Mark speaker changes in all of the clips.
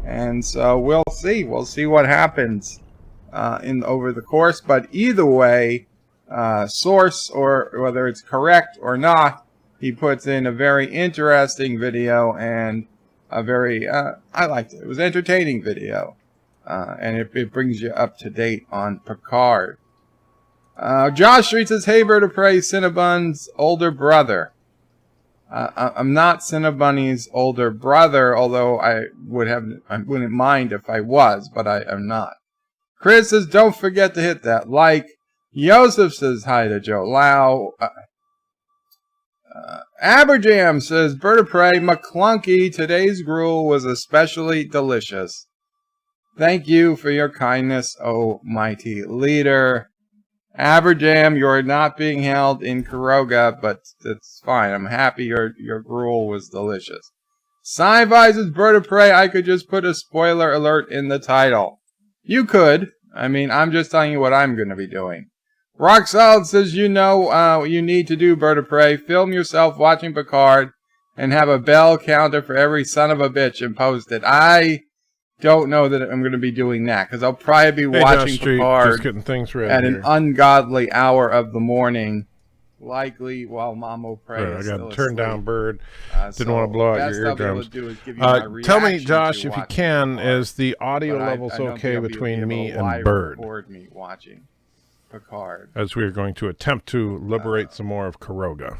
Speaker 1: And so we'll see. We'll see what happens over the course. But either way, source, or whether it's correct or not, he puts in a very interesting video and a very, I liked it. It was an entertaining video. And it brings you up to date on Picard. Josh Street says, hey, Bird of Prey, Cinnabon's older brother. I'm not Cinnabunny's older brother, although I wouldn't mind if I was, but I am not. Chris says, don't forget to hit that like. Joseph says, hi to Joe Lau. Abberjam says, Bird of Prey, McClunky, today's gruel was especially delicious. Thank you for your kindness, oh mighty leader. Abberjam, you're not being held in Caroga, but it's fine. I'm happy your gruel was delicious. Sci-Fi says, Bird of Prey, I could just put a spoiler alert in the title. You could. I mean, I'm just telling you what I'm going to be doing. Rock Solid says, you know what you need to do, Bird of Prey. Film yourself watching Picard and have a bell counter for every son of a bitch and post it. I don't know that I'm going to be doing that, because I'll probably be watching Picard
Speaker 2: just getting things ready
Speaker 1: at an ungodly hour of the morning, likely while Mamo Prey is
Speaker 2: I got
Speaker 1: still
Speaker 2: to turn
Speaker 1: asleep.
Speaker 2: down Bird. Didn't want to blow out your eardrums.
Speaker 1: Tell
Speaker 2: me, Josh, if you can, Picard. Is the audio levels okay between me and Bird?
Speaker 1: Me watching Picard,
Speaker 2: as we are going to attempt to liberate some more of Caroga.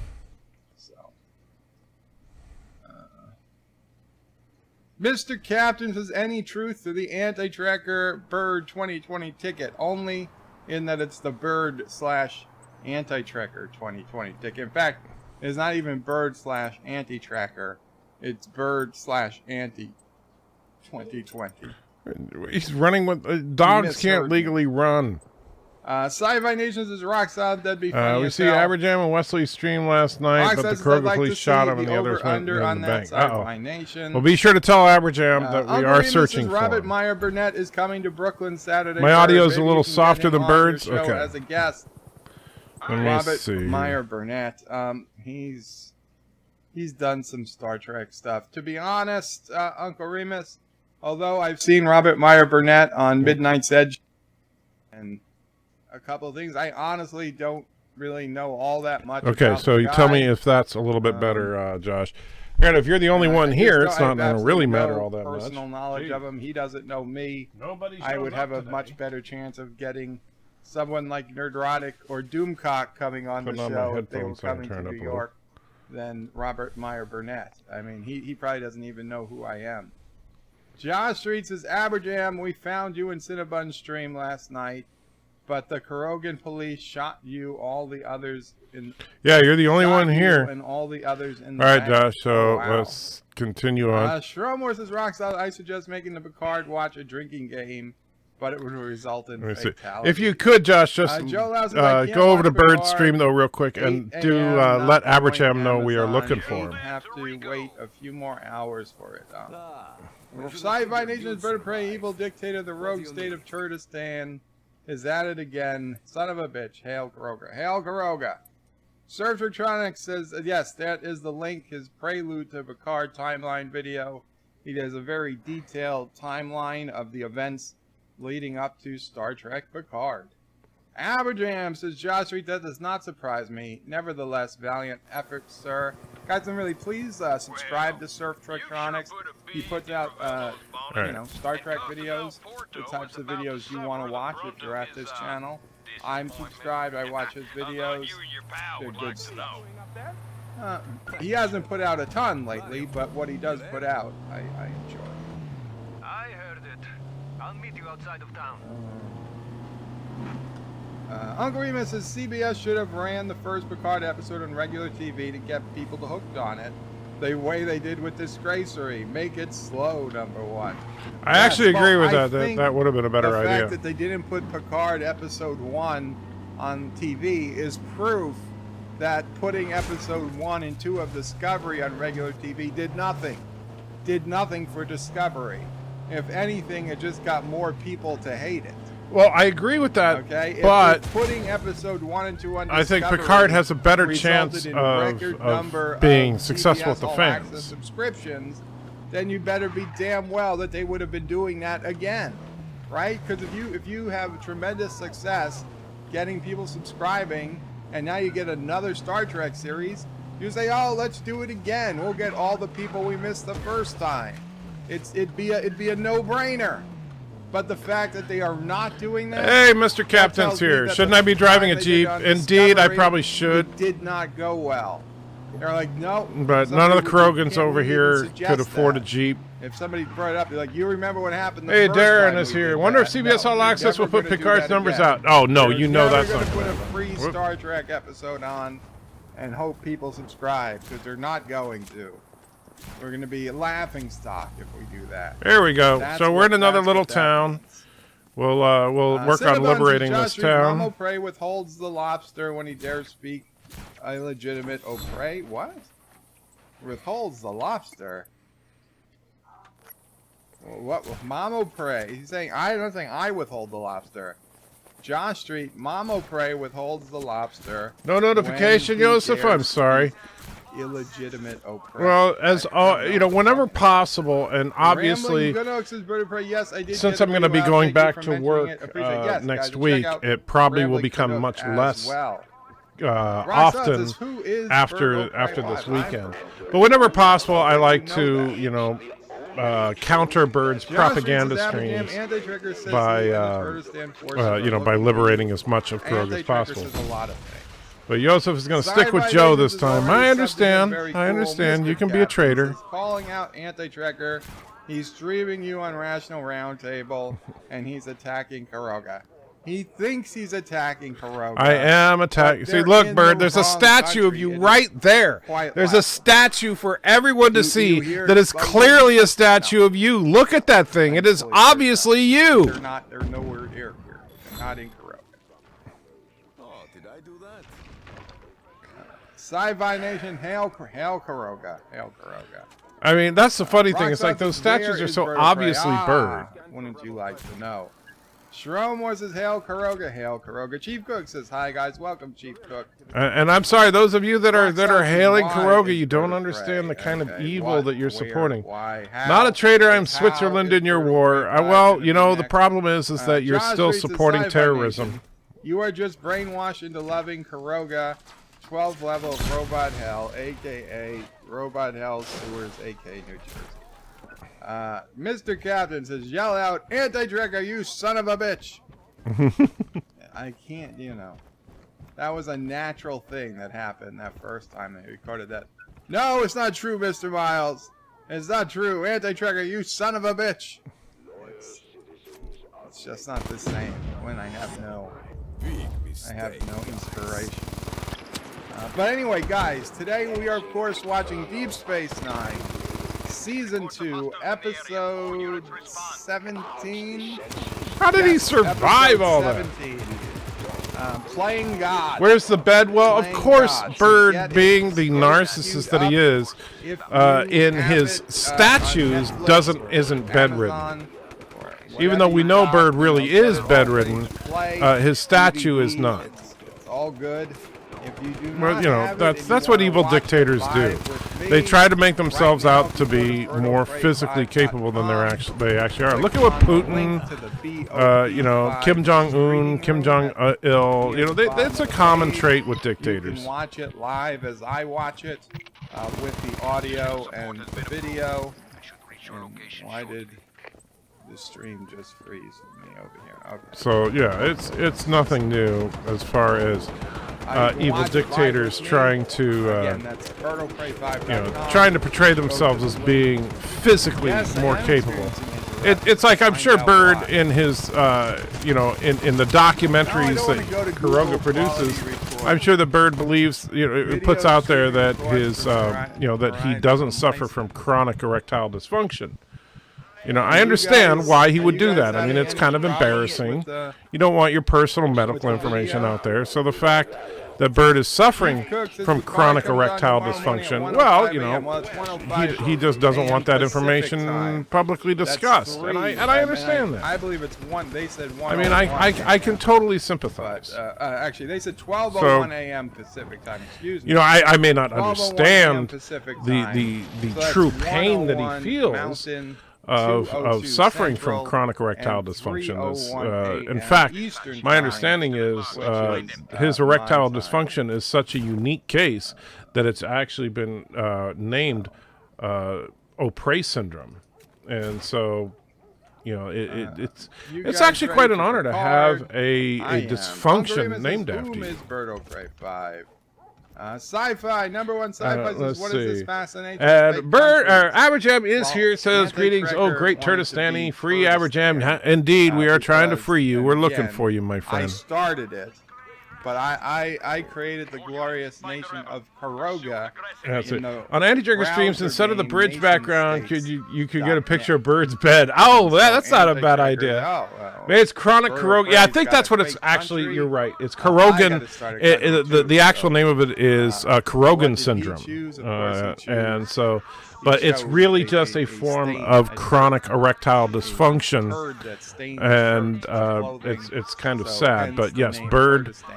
Speaker 1: Mr. Captain says, any truth to the anti-tracker Bird 2020 ticket? Only in that it's the Bird/anti-tracker 2020 ticket. In fact, it's not even Bird/anti-tracker. It's Bird/anti 2020.
Speaker 2: He's running with... dogs can't legally run.
Speaker 1: Sci-Fi Nations is rock solid. That'd be funny.
Speaker 2: We see Abberjam and Wesley stream last night, but the Caroga police shot him and the others went in the bank. Well, be sure to tell Abberjam that we are searching for him.
Speaker 1: Robert Meyer Burnett is coming to Brooklyn Saturday.
Speaker 2: My audio is a little softer than Bird's. Okay.
Speaker 1: As a guest. Robert Meyer Burnett. He's done some Star Trek stuff. To be honest, Uncle Remus, although I've seen Robert Meyer Burnett on Midnight's Edge and a couple of things, I honestly don't really know all that much.
Speaker 2: Okay, so you tell me if that's a little bit better, Josh. Granted, if you're the only one here, it's not going to really matter all that much.
Speaker 1: Personal knowledge of him, he doesn't know me. I would have a much better chance of getting someone like Nerdrotic or Doomcock coming on the show if they were coming to New York than Robert Meyer Burnett. I mean, he probably doesn't even know who I am. Josh Street says, Abberjam, we found you in Cinnabon's stream last night, but the Carogan police shot you, all the others in...
Speaker 2: Yeah, you're the only one here.
Speaker 1: And all the others in the
Speaker 2: All right, Josh, so let's continue on.
Speaker 1: Shromore says, Rockstar, I suggest making the Picard watch a drinking game, but it would result in fatality.
Speaker 2: If you could, Josh, just go over to Bird's stream, though, real quick, and do let Abberjam know we are looking for him.
Speaker 1: Have to wait a few more hours for it. Sci-Fi Nation's Bird of Prey, evil dictator, the rogue state of Kurdistan, is at it again. Son of a bitch. Hail Caroga. Hail Caroga. Surftronics says, yes, that is the link, his prelude to Picard timeline video. He does a very detailed timeline of the events leading up to Star Trek Picard. Abberjam says, Josh Reed, that does not surprise me. Nevertheless, valiant effort, sir. Guys, and really, please subscribe to Surftronics. He puts out, you know, Star Trek videos, the types of videos you want to watch if you're at this channel. I'm subscribed. I watch his videos. They're good stuff. He hasn't put out a ton lately, but what he does put out, I enjoy.
Speaker 3: I heard it. I'll meet you outside of town.
Speaker 1: Uncle Remus says CBS should have ran the first Picard episode on regular TV to get people hooked on it. The way they did with Disgracery. Make it slow, #1.
Speaker 2: I actually agree with that. That would have been a better idea.
Speaker 1: The fact that they didn't put Picard episode 1 on TV is proof that putting episode 1 and 2 of Discovery on regular TV did nothing. Did nothing for Discovery. If anything, it just got more people to hate it.
Speaker 2: Well, I agree with that,
Speaker 1: okay,
Speaker 2: but
Speaker 1: putting episode 1 and 2 on Discovery,
Speaker 2: I think Picard has a better chance of being successful with the fans.
Speaker 1: Subscriptions, then you better be damn well that they would have been doing that again, right? Because if you have tremendous success getting people subscribing, and now you get another Star Trek series, you say, oh, let's do it again. We'll get all the people we missed the first time. It'd be a no-brainer. But the fact that they are not doing that...
Speaker 2: Hey, Mr. Captain's here. Shouldn't I be driving a Jeep? Indeed, I probably should.
Speaker 1: It did not go well. They're like, no.
Speaker 2: But none of the Krogans over here could afford a Jeep.
Speaker 1: If somebody brought it up, you're like, you remember what happened the
Speaker 2: Hey,
Speaker 1: first
Speaker 2: Darren
Speaker 1: time
Speaker 2: is
Speaker 1: we
Speaker 2: here.
Speaker 1: did
Speaker 2: Wonder if
Speaker 1: that.
Speaker 2: CBS
Speaker 1: No,
Speaker 2: All
Speaker 1: we're
Speaker 2: Access will
Speaker 1: never
Speaker 2: put
Speaker 1: gonna do
Speaker 2: Picard's
Speaker 1: that
Speaker 2: numbers
Speaker 1: again.
Speaker 2: out. Oh, no, you know that's
Speaker 1: We're
Speaker 2: not
Speaker 1: never
Speaker 2: going
Speaker 1: going to put a free Star Trek episode on and hope people subscribe, because they're not going to. We're going to be laughing stock if we do that.
Speaker 2: There we go. So we're in another little town. We'll work on liberating this town.
Speaker 1: Mamo Prey withholds the lobster when he dares speak illegitimate Prey. What? Withholds the lobster? Well, what? Mamo Prey. He's saying, I'm not saying I withhold the lobster. Josh Street, Mamo Prey withholds the lobster.
Speaker 2: No notification, Joseph? I'm sorry.
Speaker 1: Illegitimate Prey.
Speaker 2: Well, as whenever possible, and obviously,
Speaker 1: yes, I did,
Speaker 2: since I'm going to be going back to work next week, it probably will become much less often after this weekend. But whenever possible, I like to, counter Bird's propaganda streams by liberating as much of Krog as possible. But Joseph is going to stick with Joe this time. I understand. You can be a traitor.
Speaker 1: Calling out Anti-Trekker. He's streaming you on Rational Roundtable, and he's attacking Caroga. He thinks he's attacking Caroga.
Speaker 2: I am attacking. See, look, Bird, there's a statue of you right there. There's a statue for everyone to see that is clearly a statue of you. Look at that thing. It is obviously you.
Speaker 1: They're nowhere near here. They're not in Caroga.
Speaker 3: Oh, did I do that?
Speaker 1: Sci-Fi Nation, hail Caroga. Hail Caroga.
Speaker 2: I mean, that's the funny thing. It's like those statues are so obviously Bird.
Speaker 1: Wouldn't you like to know? Shromor says, hail Caroga, hail Caroga. Chief Cook says, hi guys, welcome Chief Cook.
Speaker 2: And I'm sorry, those of you that are hailing Caroga, you don't understand the kind of evil that you're supporting. Not a traitor, I'm Switzerland in your war. Well, the problem is that you're still supporting terrorism.
Speaker 1: You are just brainwashed into loving Caroga, 12th level of Robot Hell, a.k.a. Robot Hell Sewers, a.k.a. New Jersey. Mr. Captain says, yell out, Anti-Trekker, you son of a bitch! I can't, That was a natural thing that happened that first time they recorded that. No, it's not true, Mr. Miles. It's not true. Anti-Trekker, you son of a bitch! It's just not the same when I have no inspiration. But anyway, guys, today we are, of course, watching Deep Space Nine. Season 2, episode 17.
Speaker 2: How did he survive all that?
Speaker 1: Playing God.
Speaker 2: Where's the bed? Well, of course, Bird, being the narcissist that he is, in his statues isn't bedridden. Even though we know Bird really is bedridden, his statue is not.
Speaker 1: It's all good.
Speaker 2: Well, that's what evil dictators do. They try to make themselves out to be more physically capable than they actually are. Look at what Putin, Kim Jong-un, Kim Jong-il, it's a common trait with dictators.
Speaker 1: You can watch it live as I watch it, with the audio and the video. Why did the stream just freeze me over here? Okay.
Speaker 2: So yeah, it's nothing new as far as evil dictators trying to trying to portray themselves as being physically more capable. It's like, I'm sure Bird in his in the documentaries that Caroga produces, I'm sure the Bird believes, it puts out there that his that he doesn't suffer from chronic erectile dysfunction. I understand why he would do that. I mean, it's kind of embarrassing. You don't want your personal medical information out there. So the fact that Bird is suffering
Speaker 1: Cook says
Speaker 2: from
Speaker 1: the car
Speaker 2: chronic
Speaker 1: comes on
Speaker 2: erectile
Speaker 1: tomorrow morning at
Speaker 2: dysfunction.
Speaker 1: 1:05
Speaker 2: Well, you
Speaker 1: a.m.
Speaker 2: know,
Speaker 1: Well, it's 1:05
Speaker 2: he just doesn't
Speaker 1: a.m.
Speaker 2: want that
Speaker 1: Pacific
Speaker 2: information
Speaker 1: time.
Speaker 2: publicly
Speaker 1: That's
Speaker 2: discussed,
Speaker 1: 3,
Speaker 2: and I understand that.
Speaker 1: I believe it's 1. They said 1.
Speaker 2: I mean, I can totally sympathize.
Speaker 1: But actually, they said 12:01 a.m. Pacific time. Excuse me.
Speaker 2: You know, I may not
Speaker 1: 12:01 a.m.
Speaker 2: understand
Speaker 1: Pacific
Speaker 2: the
Speaker 1: time. So that's
Speaker 2: true pain that he
Speaker 1: 1:01
Speaker 2: feels
Speaker 1: Mountain,
Speaker 2: of
Speaker 1: 2:02
Speaker 2: suffering from
Speaker 1: Central,
Speaker 2: chronic erectile
Speaker 1: and
Speaker 2: dysfunction.
Speaker 1: 3:01
Speaker 2: In
Speaker 1: a.m.
Speaker 2: fact,
Speaker 1: Eastern
Speaker 2: my
Speaker 1: time,
Speaker 2: understanding is
Speaker 1: which is,
Speaker 2: his erectile
Speaker 1: my time.
Speaker 2: dysfunction is such a unique case that it's actually been named Opre syndrome, and so. You know, it's
Speaker 1: guys
Speaker 2: actually
Speaker 1: ready
Speaker 2: quite an
Speaker 1: for
Speaker 2: honor
Speaker 1: the
Speaker 2: to have
Speaker 1: card?
Speaker 2: a
Speaker 1: I am.
Speaker 2: dysfunction
Speaker 1: Uncle
Speaker 2: named
Speaker 1: says,
Speaker 2: after
Speaker 1: Boom
Speaker 2: you.
Speaker 1: is Bird O'Prey 5. Sci-fi, number 1 sci-fi says,
Speaker 2: Let's
Speaker 1: what is this
Speaker 2: see.
Speaker 1: fascination?
Speaker 2: And Aberjam is
Speaker 1: Well,
Speaker 2: here. Says
Speaker 1: Anti
Speaker 2: greetings. Oh,
Speaker 1: Trekker
Speaker 2: great
Speaker 1: wanted to
Speaker 2: Turtistani,
Speaker 1: be
Speaker 2: free
Speaker 1: Turtistan,
Speaker 2: Aberjam. Indeed, we are trying to
Speaker 1: because,
Speaker 2: free you. We're looking
Speaker 1: again,
Speaker 2: for you, my
Speaker 1: I
Speaker 2: friend.
Speaker 1: started it, but I created the glorious nation of Caroga.
Speaker 2: That's
Speaker 1: in
Speaker 2: it.
Speaker 1: the
Speaker 2: On Anti Trigger streams,
Speaker 1: browser
Speaker 2: instead of the
Speaker 1: game
Speaker 2: bridge background,
Speaker 1: Nation
Speaker 2: you could get a
Speaker 1: States
Speaker 2: picture of
Speaker 1: .net.
Speaker 2: Bird's bed. Oh, that's not a bad
Speaker 1: Anti-Trekker,
Speaker 2: idea.
Speaker 1: oh, well,
Speaker 2: It's chronic
Speaker 1: Bird
Speaker 2: Carogan. Yeah, I
Speaker 1: O'Prey's
Speaker 2: think
Speaker 1: got
Speaker 2: that's
Speaker 1: a
Speaker 2: what it's
Speaker 1: fake
Speaker 2: actually.
Speaker 1: country.
Speaker 2: You're right. It's
Speaker 1: I
Speaker 2: Carogan.
Speaker 1: gotta start a country
Speaker 2: The
Speaker 1: too,
Speaker 2: actual
Speaker 1: so,
Speaker 2: name of it is Carogan
Speaker 1: what did he
Speaker 2: syndrome.
Speaker 1: choose? Of course he chose-
Speaker 2: And so, but it's
Speaker 1: chose
Speaker 2: really just a form
Speaker 1: stain,
Speaker 2: of
Speaker 1: a
Speaker 2: chronic erectile
Speaker 1: turd
Speaker 2: dysfunction,
Speaker 1: that stained
Speaker 2: and
Speaker 1: his clothing.
Speaker 2: it's kind of
Speaker 1: So,
Speaker 2: sad.
Speaker 1: hence
Speaker 2: But
Speaker 1: the
Speaker 2: yes,
Speaker 1: name
Speaker 2: Bird.
Speaker 1: Turtistan.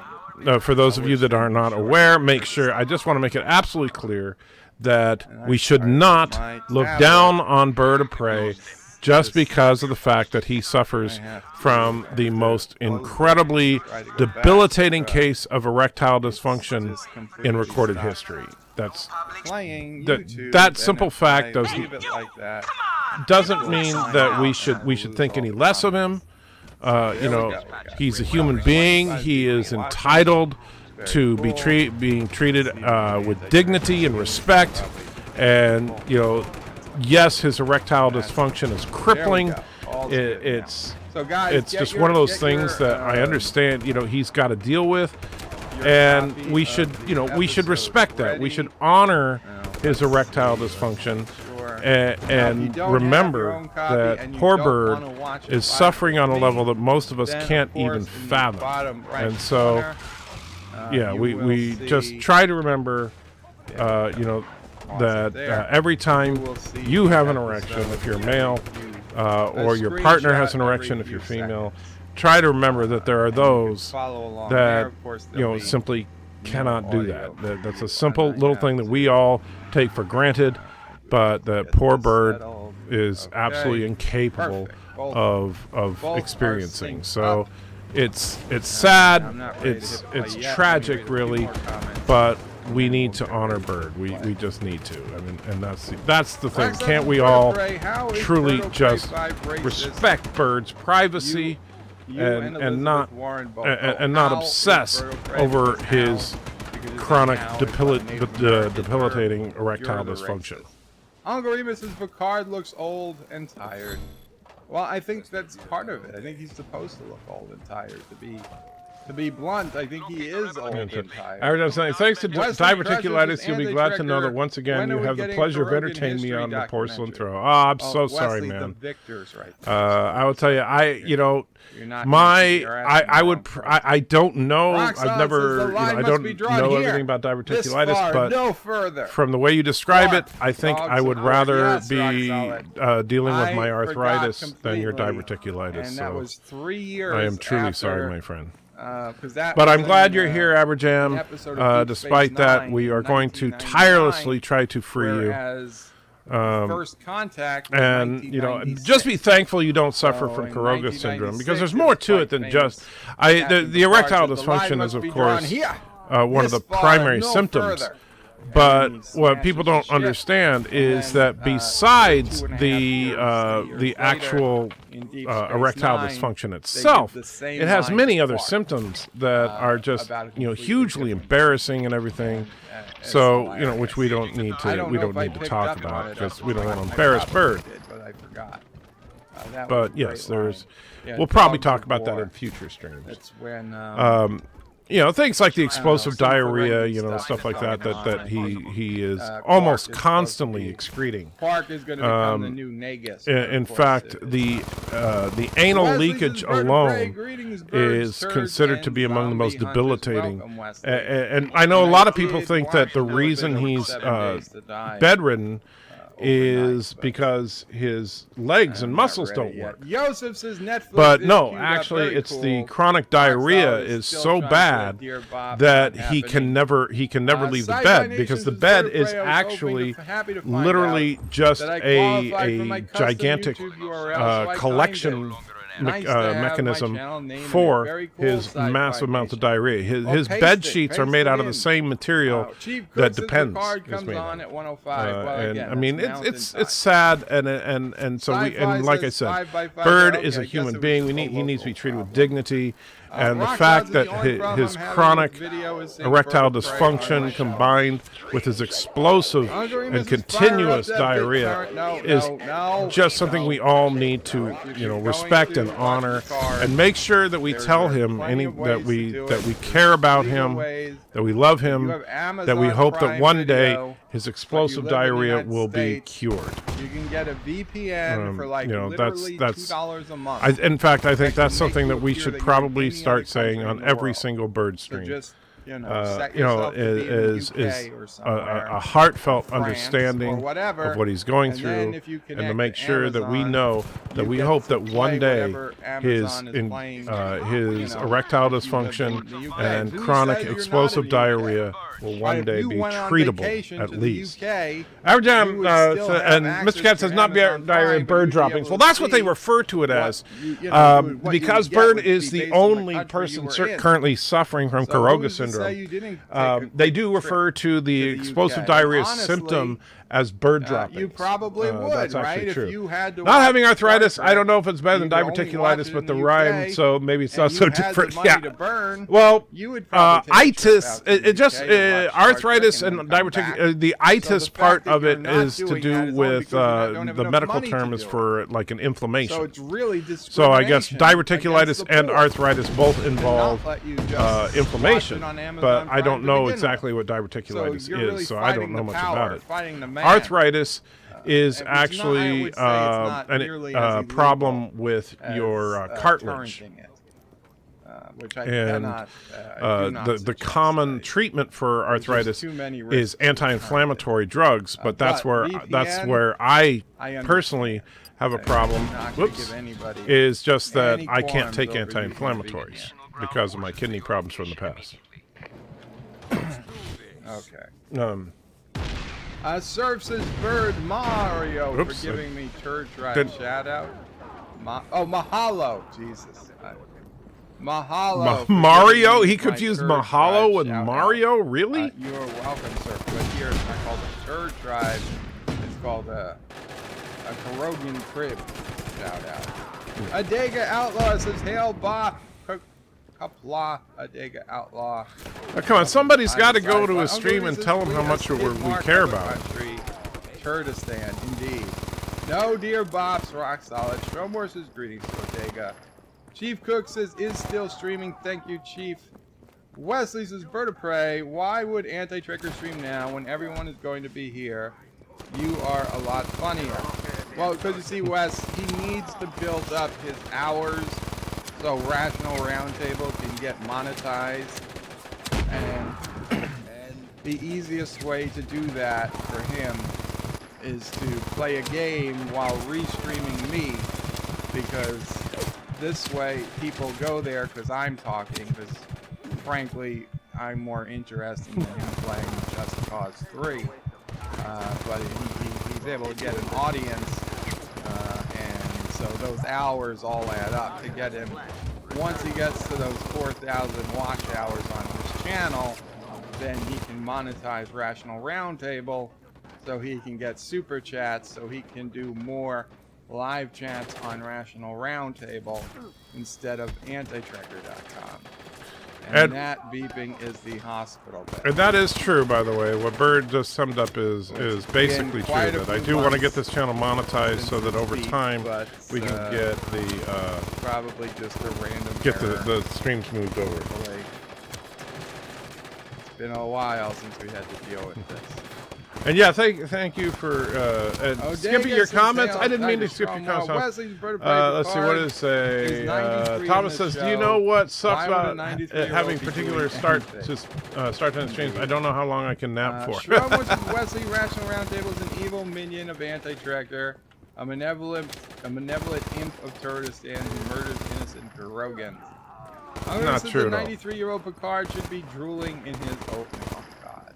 Speaker 2: For those of you that are not aware, make sure. I just want to make it absolutely clear that we should not look down on Bird of Prey just because of the fact that he suffers from the most incredibly debilitating case of erectile dysfunction in recorded history. That's
Speaker 1: Playing
Speaker 2: that-
Speaker 1: YouTube,
Speaker 2: that
Speaker 1: and
Speaker 2: simple
Speaker 1: if
Speaker 2: fact
Speaker 1: I
Speaker 2: doesn't-
Speaker 1: leave it like that,
Speaker 2: doesn't mean that we should think any less of him. You know, he's a human being. He is entitled to be being treated with dignity and respect. And you know, yes, his erectile dysfunction is crippling. It's
Speaker 1: So guys,
Speaker 2: it's just one of those things that I understand. You know, he's got to deal with, and we should respect that. We should honor his erectile dysfunction. And remember that poor Bird is suffering on a level that most of us can't even fathom. And so, yeah, we just try to remember, you know, that every time you have an erection, if you're male, or your partner has an erection, if you're female, try to remember that there are those that, you know, simply cannot do that. That's a simple little thing that we all take for granted. But that poor Bird is absolutely incapable of experiencing. So it's sad, it's tragic, really. But we need to honor Bird. We just need to. I mean, and that's the thing. Can't we all truly just respect Bird's privacy and not obsess over his chronic debilitating erectile dysfunction?
Speaker 1: Uncle Remus says Picard looks old and tired. Well, I think that's part of it. I think he's supposed to look old and tired. To be blunt, I think he is old and tired.
Speaker 2: I was saying, thanks to diverticulitis, you'll be glad to know that once again you have the pleasure of entertaining me on the porcelain throne. Oh, I'm so sorry, man. I will tell you, I don't know. I've never, I don't know everything about diverticulitis, but from the way you describe it, I think I would rather be dealing with my arthritis than your diverticulitis. So I am truly sorry, my friend. But I'm glad you're here, Aberjam. Despite that, we are going to tirelessly try to free you.
Speaker 1: First contact,
Speaker 2: and you know, just be thankful you don't suffer from Caroga syndrome, because there's more to it than just the erectile dysfunction is, of course, one of the primary symptoms. But what people don't understand is that besides the actual erectile dysfunction itself, it has many other symptoms that are just, you know, hugely embarrassing and everything. So, you know, which we don't need to talk about because we don't want to embarrass Bird. But yes, we'll probably talk about that in future streams. you know, things like the explosive
Speaker 1: some
Speaker 2: diarrhea,
Speaker 1: forensic
Speaker 2: you know, stuff like that
Speaker 1: going
Speaker 2: that
Speaker 1: on.
Speaker 2: he is
Speaker 1: Quark
Speaker 2: almost
Speaker 1: is
Speaker 2: constantly
Speaker 1: supposed to
Speaker 2: excreting.
Speaker 1: Quark is going to become the new Negus.
Speaker 2: In fact, the anal leakage alone is considered to be among the most debilitating. And I know a lot of people think that the reason he's bedridden is because his legs and muscles don't work.
Speaker 1: Joseph says Netflix
Speaker 2: But
Speaker 1: is
Speaker 2: no,
Speaker 1: queued up,
Speaker 2: actually,
Speaker 1: very
Speaker 2: it's
Speaker 1: cool.
Speaker 2: the chronic diarrhea
Speaker 1: Roxanne
Speaker 2: is
Speaker 1: still
Speaker 2: so
Speaker 1: trying to
Speaker 2: bad
Speaker 1: let Dear Bob
Speaker 2: that
Speaker 1: not
Speaker 2: he can
Speaker 1: happening.
Speaker 2: never leave the
Speaker 1: Sci-Fi
Speaker 2: bed,
Speaker 1: Nations
Speaker 2: because the
Speaker 1: is
Speaker 2: bed
Speaker 1: Vertebrae.
Speaker 2: is
Speaker 1: I was
Speaker 2: actually
Speaker 1: happy to find
Speaker 2: literally
Speaker 1: out
Speaker 2: just
Speaker 1: that I qualified for my
Speaker 2: a
Speaker 1: custom
Speaker 2: gigantic
Speaker 1: YouTube URL, so I
Speaker 2: collection
Speaker 1: claimed it. Nice to have my
Speaker 2: mechanism
Speaker 1: channel name in it.
Speaker 2: for
Speaker 1: Very cool,
Speaker 2: his
Speaker 1: Sci-Fi
Speaker 2: massive amounts of diarrhea. His
Speaker 1: paste
Speaker 2: bed
Speaker 1: it,
Speaker 2: sheets are
Speaker 1: paste
Speaker 2: made
Speaker 1: it
Speaker 2: out of the
Speaker 1: in.
Speaker 2: same material
Speaker 1: Chief Cook
Speaker 2: that
Speaker 1: says
Speaker 2: Depends
Speaker 1: the card
Speaker 2: is
Speaker 1: comes
Speaker 2: made
Speaker 1: on
Speaker 2: of.
Speaker 1: at 105. Well,
Speaker 2: And
Speaker 1: again,
Speaker 2: I mean,
Speaker 1: that's
Speaker 2: it's
Speaker 1: Mountain
Speaker 2: sad, and so we,
Speaker 1: Sci-Fi
Speaker 2: and like I
Speaker 1: says
Speaker 2: said,
Speaker 1: 5 by 5.
Speaker 2: Bird
Speaker 1: Okay,
Speaker 2: is
Speaker 1: I
Speaker 2: a
Speaker 1: guess
Speaker 2: human
Speaker 1: it was
Speaker 2: being.
Speaker 1: just a
Speaker 2: He needs to be
Speaker 1: local
Speaker 2: treated with
Speaker 1: problem.
Speaker 2: dignity, and the
Speaker 1: Rock
Speaker 2: fact
Speaker 1: God's
Speaker 2: that
Speaker 1: the only problem
Speaker 2: his
Speaker 1: I'm having
Speaker 2: chronic
Speaker 1: with this video is seeing
Speaker 2: erectile
Speaker 1: vertebrae on
Speaker 2: dysfunction
Speaker 1: my
Speaker 2: combined with his explosive
Speaker 1: Hungry
Speaker 2: and
Speaker 1: Mrs.
Speaker 2: continuous
Speaker 1: Fire up that big
Speaker 2: diarrhea
Speaker 1: parrot. No,
Speaker 2: is
Speaker 1: no,
Speaker 2: just something
Speaker 1: no.
Speaker 2: we all need to,
Speaker 1: If
Speaker 2: you know,
Speaker 1: you're
Speaker 2: respect
Speaker 1: going
Speaker 2: and
Speaker 1: to watch
Speaker 2: honor,
Speaker 1: the card,
Speaker 2: and make sure that we
Speaker 1: there
Speaker 2: tell
Speaker 1: are
Speaker 2: him
Speaker 1: plenty of
Speaker 2: that
Speaker 1: ways
Speaker 2: we
Speaker 1: to do
Speaker 2: that
Speaker 1: it.
Speaker 2: we care about
Speaker 1: Legal
Speaker 2: him,
Speaker 1: ways.
Speaker 2: that we love
Speaker 1: You
Speaker 2: him,
Speaker 1: have
Speaker 2: that we
Speaker 1: Amazon
Speaker 2: hope that
Speaker 1: Prime
Speaker 2: one day
Speaker 1: Video,
Speaker 2: his
Speaker 1: but you
Speaker 2: explosive
Speaker 1: live in the
Speaker 2: diarrhea
Speaker 1: United
Speaker 2: will be
Speaker 1: States.
Speaker 2: cured.
Speaker 1: You can get a VPN for like
Speaker 2: you know,
Speaker 1: literally
Speaker 2: that's
Speaker 1: $2 a month.
Speaker 2: in fact, I think
Speaker 1: That
Speaker 2: that's
Speaker 1: can make
Speaker 2: something
Speaker 1: you
Speaker 2: that we
Speaker 1: appear
Speaker 2: should
Speaker 1: that you're
Speaker 2: probably
Speaker 1: in any
Speaker 2: start
Speaker 1: other
Speaker 2: saying
Speaker 1: country
Speaker 2: on
Speaker 1: in the
Speaker 2: every
Speaker 1: world.
Speaker 2: single bird
Speaker 1: So
Speaker 2: stream.
Speaker 1: just, set
Speaker 2: You know,
Speaker 1: yourself to be in the
Speaker 2: is
Speaker 1: UK or somewhere,
Speaker 2: a heartfelt
Speaker 1: France
Speaker 2: understanding
Speaker 1: or whatever,
Speaker 2: of what he's going
Speaker 1: and
Speaker 2: through,
Speaker 1: then if you
Speaker 2: and to
Speaker 1: connect
Speaker 2: make
Speaker 1: to
Speaker 2: sure that we
Speaker 1: Amazon,
Speaker 2: know that
Speaker 1: you
Speaker 2: we
Speaker 1: get
Speaker 2: hope
Speaker 1: to
Speaker 2: that one
Speaker 1: play
Speaker 2: day
Speaker 1: whatever
Speaker 2: his
Speaker 1: Amazon is playing,
Speaker 2: his
Speaker 1: you know,
Speaker 2: erectile
Speaker 1: if you live
Speaker 2: dysfunction
Speaker 1: in the UK.
Speaker 2: and
Speaker 1: Who
Speaker 2: chronic
Speaker 1: says you're not
Speaker 2: explosive
Speaker 1: in the UK?
Speaker 2: diarrhea will
Speaker 1: But
Speaker 2: one
Speaker 1: if
Speaker 2: day
Speaker 1: you
Speaker 2: be
Speaker 1: went on
Speaker 2: treatable
Speaker 1: vacation
Speaker 2: at
Speaker 1: to the
Speaker 2: least.
Speaker 1: UK,
Speaker 2: Averjam,
Speaker 1: you would still have
Speaker 2: and
Speaker 1: access
Speaker 2: Mr. Cat
Speaker 1: to
Speaker 2: says not
Speaker 1: Amazon
Speaker 2: diarrhea,
Speaker 1: Prime, but
Speaker 2: bird
Speaker 1: you'd be
Speaker 2: droppings.
Speaker 1: able
Speaker 2: Well,
Speaker 1: to
Speaker 2: that's what they
Speaker 1: see
Speaker 2: refer to it as,
Speaker 1: what
Speaker 2: because
Speaker 1: you get
Speaker 2: Bird
Speaker 1: would
Speaker 2: is
Speaker 1: be
Speaker 2: the
Speaker 1: based on the
Speaker 2: only
Speaker 1: country you
Speaker 2: person
Speaker 1: were in.
Speaker 2: currently suffering from
Speaker 1: So
Speaker 2: Caroga
Speaker 1: who's to say
Speaker 2: syndrome.
Speaker 1: you didn't take a
Speaker 2: They
Speaker 1: quick
Speaker 2: do
Speaker 1: trip
Speaker 2: refer to the
Speaker 1: the
Speaker 2: explosive
Speaker 1: UK?
Speaker 2: diarrhea
Speaker 1: Honestly,
Speaker 2: symptom as bird droppings.
Speaker 1: You probably would,
Speaker 2: that's
Speaker 1: right?
Speaker 2: actually true.
Speaker 1: If you had to
Speaker 2: not
Speaker 1: watch
Speaker 2: having arthritis,
Speaker 1: Star
Speaker 2: I don't know
Speaker 1: Trek,
Speaker 2: if it's better than
Speaker 1: you could only watch
Speaker 2: diverticulitis,
Speaker 1: it
Speaker 2: but
Speaker 1: in
Speaker 2: the
Speaker 1: the
Speaker 2: rhyme,
Speaker 1: UK,
Speaker 2: so maybe it's not
Speaker 1: and
Speaker 2: so
Speaker 1: you had the
Speaker 2: different.
Speaker 1: money
Speaker 2: Yeah.
Speaker 1: to burn,
Speaker 2: Well,
Speaker 1: you would probably take a trip
Speaker 2: itis,
Speaker 1: out to the
Speaker 2: it just
Speaker 1: UK to watch Star
Speaker 2: arthritis
Speaker 1: Trek
Speaker 2: and
Speaker 1: then come back.
Speaker 2: diverticulitis. The
Speaker 1: So
Speaker 2: itis
Speaker 1: the
Speaker 2: part
Speaker 1: fact that
Speaker 2: of
Speaker 1: you're
Speaker 2: it
Speaker 1: not
Speaker 2: is to
Speaker 1: doing that
Speaker 2: do
Speaker 1: is only
Speaker 2: with
Speaker 1: because you don't have
Speaker 2: the
Speaker 1: enough
Speaker 2: medical
Speaker 1: money to
Speaker 2: term is
Speaker 1: do it.
Speaker 2: for like an inflammation.
Speaker 1: So it's really
Speaker 2: So I guess
Speaker 1: discrimination
Speaker 2: diverticulitis
Speaker 1: against the
Speaker 2: and
Speaker 1: poor.
Speaker 2: arthritis both
Speaker 1: To not
Speaker 2: involve
Speaker 1: let you just
Speaker 2: inflammation,
Speaker 1: watch it on Amazon
Speaker 2: but I
Speaker 1: Prime
Speaker 2: don't
Speaker 1: to
Speaker 2: know
Speaker 1: begin
Speaker 2: exactly
Speaker 1: with.
Speaker 2: what diverticulitis
Speaker 1: So you're really
Speaker 2: is, so I don't
Speaker 1: fighting
Speaker 2: know
Speaker 1: the
Speaker 2: much
Speaker 1: power,
Speaker 2: about it.
Speaker 1: fighting the man.
Speaker 2: Arthritis is
Speaker 1: and it's not- I
Speaker 2: actually
Speaker 1: would say it's not nearly as illegal
Speaker 2: problem with
Speaker 1: as,
Speaker 2: your cartilage.
Speaker 1: torrenting it, which I
Speaker 2: And
Speaker 1: cannot, do not
Speaker 2: the
Speaker 1: suggest,
Speaker 2: common
Speaker 1: right?
Speaker 2: treatment for
Speaker 1: There's just
Speaker 2: arthritis
Speaker 1: too many
Speaker 2: is
Speaker 1: risks with
Speaker 2: anti-inflammatory drugs, but that's
Speaker 1: but
Speaker 2: where
Speaker 1: VPN,
Speaker 2: I
Speaker 1: I
Speaker 2: personally have a problem.
Speaker 1: I'm not gonna
Speaker 2: Whoops,
Speaker 1: give anybody
Speaker 2: is just that
Speaker 1: any
Speaker 2: I can't
Speaker 1: qualms
Speaker 2: take
Speaker 1: over
Speaker 2: anti-inflammatories because of my kidney problems from the past.
Speaker 1: Okay. Surf says Bird Mario
Speaker 2: Oops,
Speaker 1: for giving me Church Ride
Speaker 2: didn't-
Speaker 1: shout out. Mahalo. Jesus. Mahalo. for
Speaker 2: Mario?
Speaker 1: giving me
Speaker 2: He
Speaker 1: my
Speaker 2: confused
Speaker 1: Church
Speaker 2: Mahalo
Speaker 1: Ride
Speaker 2: with
Speaker 1: shout
Speaker 2: Mario?
Speaker 1: out.
Speaker 2: Really?
Speaker 1: You are welcome, sir. But here it's not called a Church Ride. It's called a Carogan crib shout out. Adega Outlaw says Hail Ba. Kapla Adega Outlaw.
Speaker 2: Oh, come on, somebody's got to go to
Speaker 1: Uncle
Speaker 2: his stream and
Speaker 1: Reese's
Speaker 2: tell him how
Speaker 1: Fleet,
Speaker 2: much
Speaker 1: a
Speaker 2: we
Speaker 1: skid mark
Speaker 2: care
Speaker 1: of the
Speaker 2: about.
Speaker 1: country, Kurdistan, indeed. No, dear Bops, rock solid. Stromore says greetings to Bodega. Chief Cook says is still streaming. Thank you, Chief. Wesley says Bird of Prey. Why would Anti-Tracker stream now when everyone is going to be here? You are a lot funnier. Well, because you see, Wes, he needs to build up his hours so Rational Roundtable can get monetized, and the easiest way to do that for him is to play a game while restreaming me, because this way people go there because I'm talking, because frankly I'm more interested in him playing Just Cause 3, but he's able to get an audience, and so those hours all add up to get him. Once he gets to those 4,000 watch hours on his channel, then he can monetize Rational Roundtable, so he can get super chats, so he can do more live chats on Rational Roundtable instead of antitracker.com. And that beeping is the hospital bed.
Speaker 2: And that is true, by the way. What Bird just summed up is basically true. That I do want to get this channel monetized so that over time we can get the
Speaker 1: probably just a random
Speaker 2: the streams moved over.
Speaker 1: Been a while since we had to deal with this.
Speaker 2: And yeah, thank you for skipping your comments. I didn't mean to skip your comments. Let's see, what does it say? Thomas says, "Do you know what sucks about having particular start to streams? I don't know how long I can nap for."
Speaker 1: Shrum, which is Wesley, Rational Roundtable, is an evil minion of Anti-Tracker, a malevolent imp of Turdistan who murders innocent Carogans.
Speaker 2: Not true at all.
Speaker 1: The 93-year-old Picard should be drooling in his oatmeal. Oh God.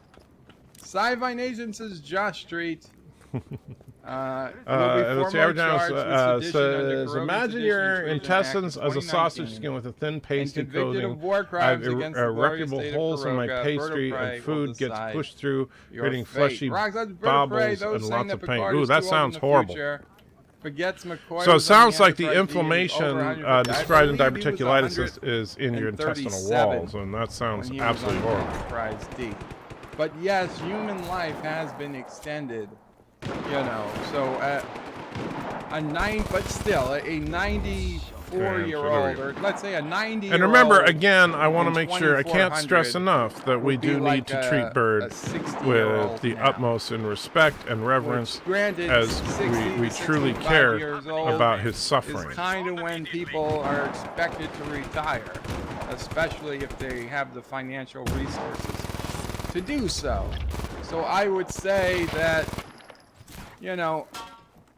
Speaker 1: Sci-Fi Nation says Josh Street.
Speaker 2: Let's see, says, imagine your intestines as a sausage skin with a thin pasty coating. I have irreparable holes in my pastry, and food gets pushed through, creating fleshy bobbles and lots of pain. Ooh, that sounds horrible. So it sounds like the inflammation described in diverticulitis is in your intestinal walls, and that sounds absolutely horrible.
Speaker 1: But yes, human life has been extended, you know. So a 94-year-old, or let's say a 90-year-old.
Speaker 2: And remember, again, I want to make sure, I can't stress enough that we do need to treat Bird with the utmost in respect and reverence, as we truly care about his suffering.
Speaker 1: It's kind of when people are expected to retire, especially if they have the financial resources to do so. So I would say that, you know,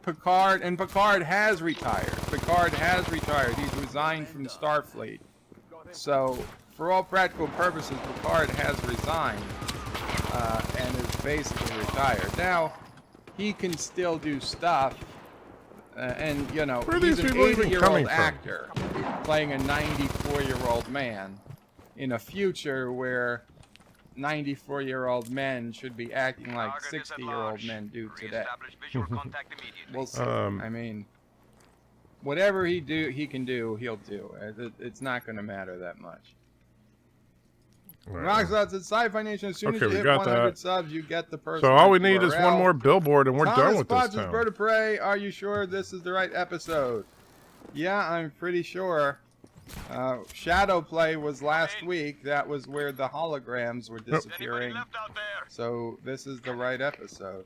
Speaker 1: Picard has retired. He's resigned from Starfleet. So, for all practical purposes, Picard has resigned and is basically retired. Now, he can still do stuff, and, you know, he's an 80-year-old actor playing a 94-year-old man in a future where 94-year-old men should be acting like 60-year-old men do today. We'll see. I mean, whatever he can do, he'll do. It's not going to matter that much. Rockslot said, Sci-Fi Nation, as soon as you hit 100 subs, you get the person.
Speaker 2: So all we need is one more billboard, and we're done with this town.
Speaker 1: Bird of Prey, are you sure this is the right episode? Yeah, I'm pretty sure. Shadow Play was last week. That was where the holograms were disappearing. So this is the right episode.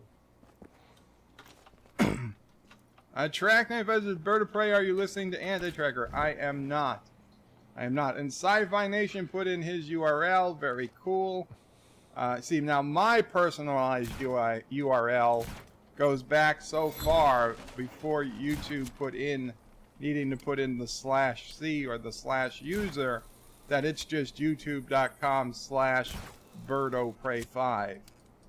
Speaker 1: Track 95 says, Bird of Prey, are you listening to Anti-Tracker? I am not. I am not. And Sci-Fi Nation put in his URL. Very cool. See, now my personalized URL goes back so far before YouTube needing to put in the /C or the /user, that it's just youtube.com/birdoprey5.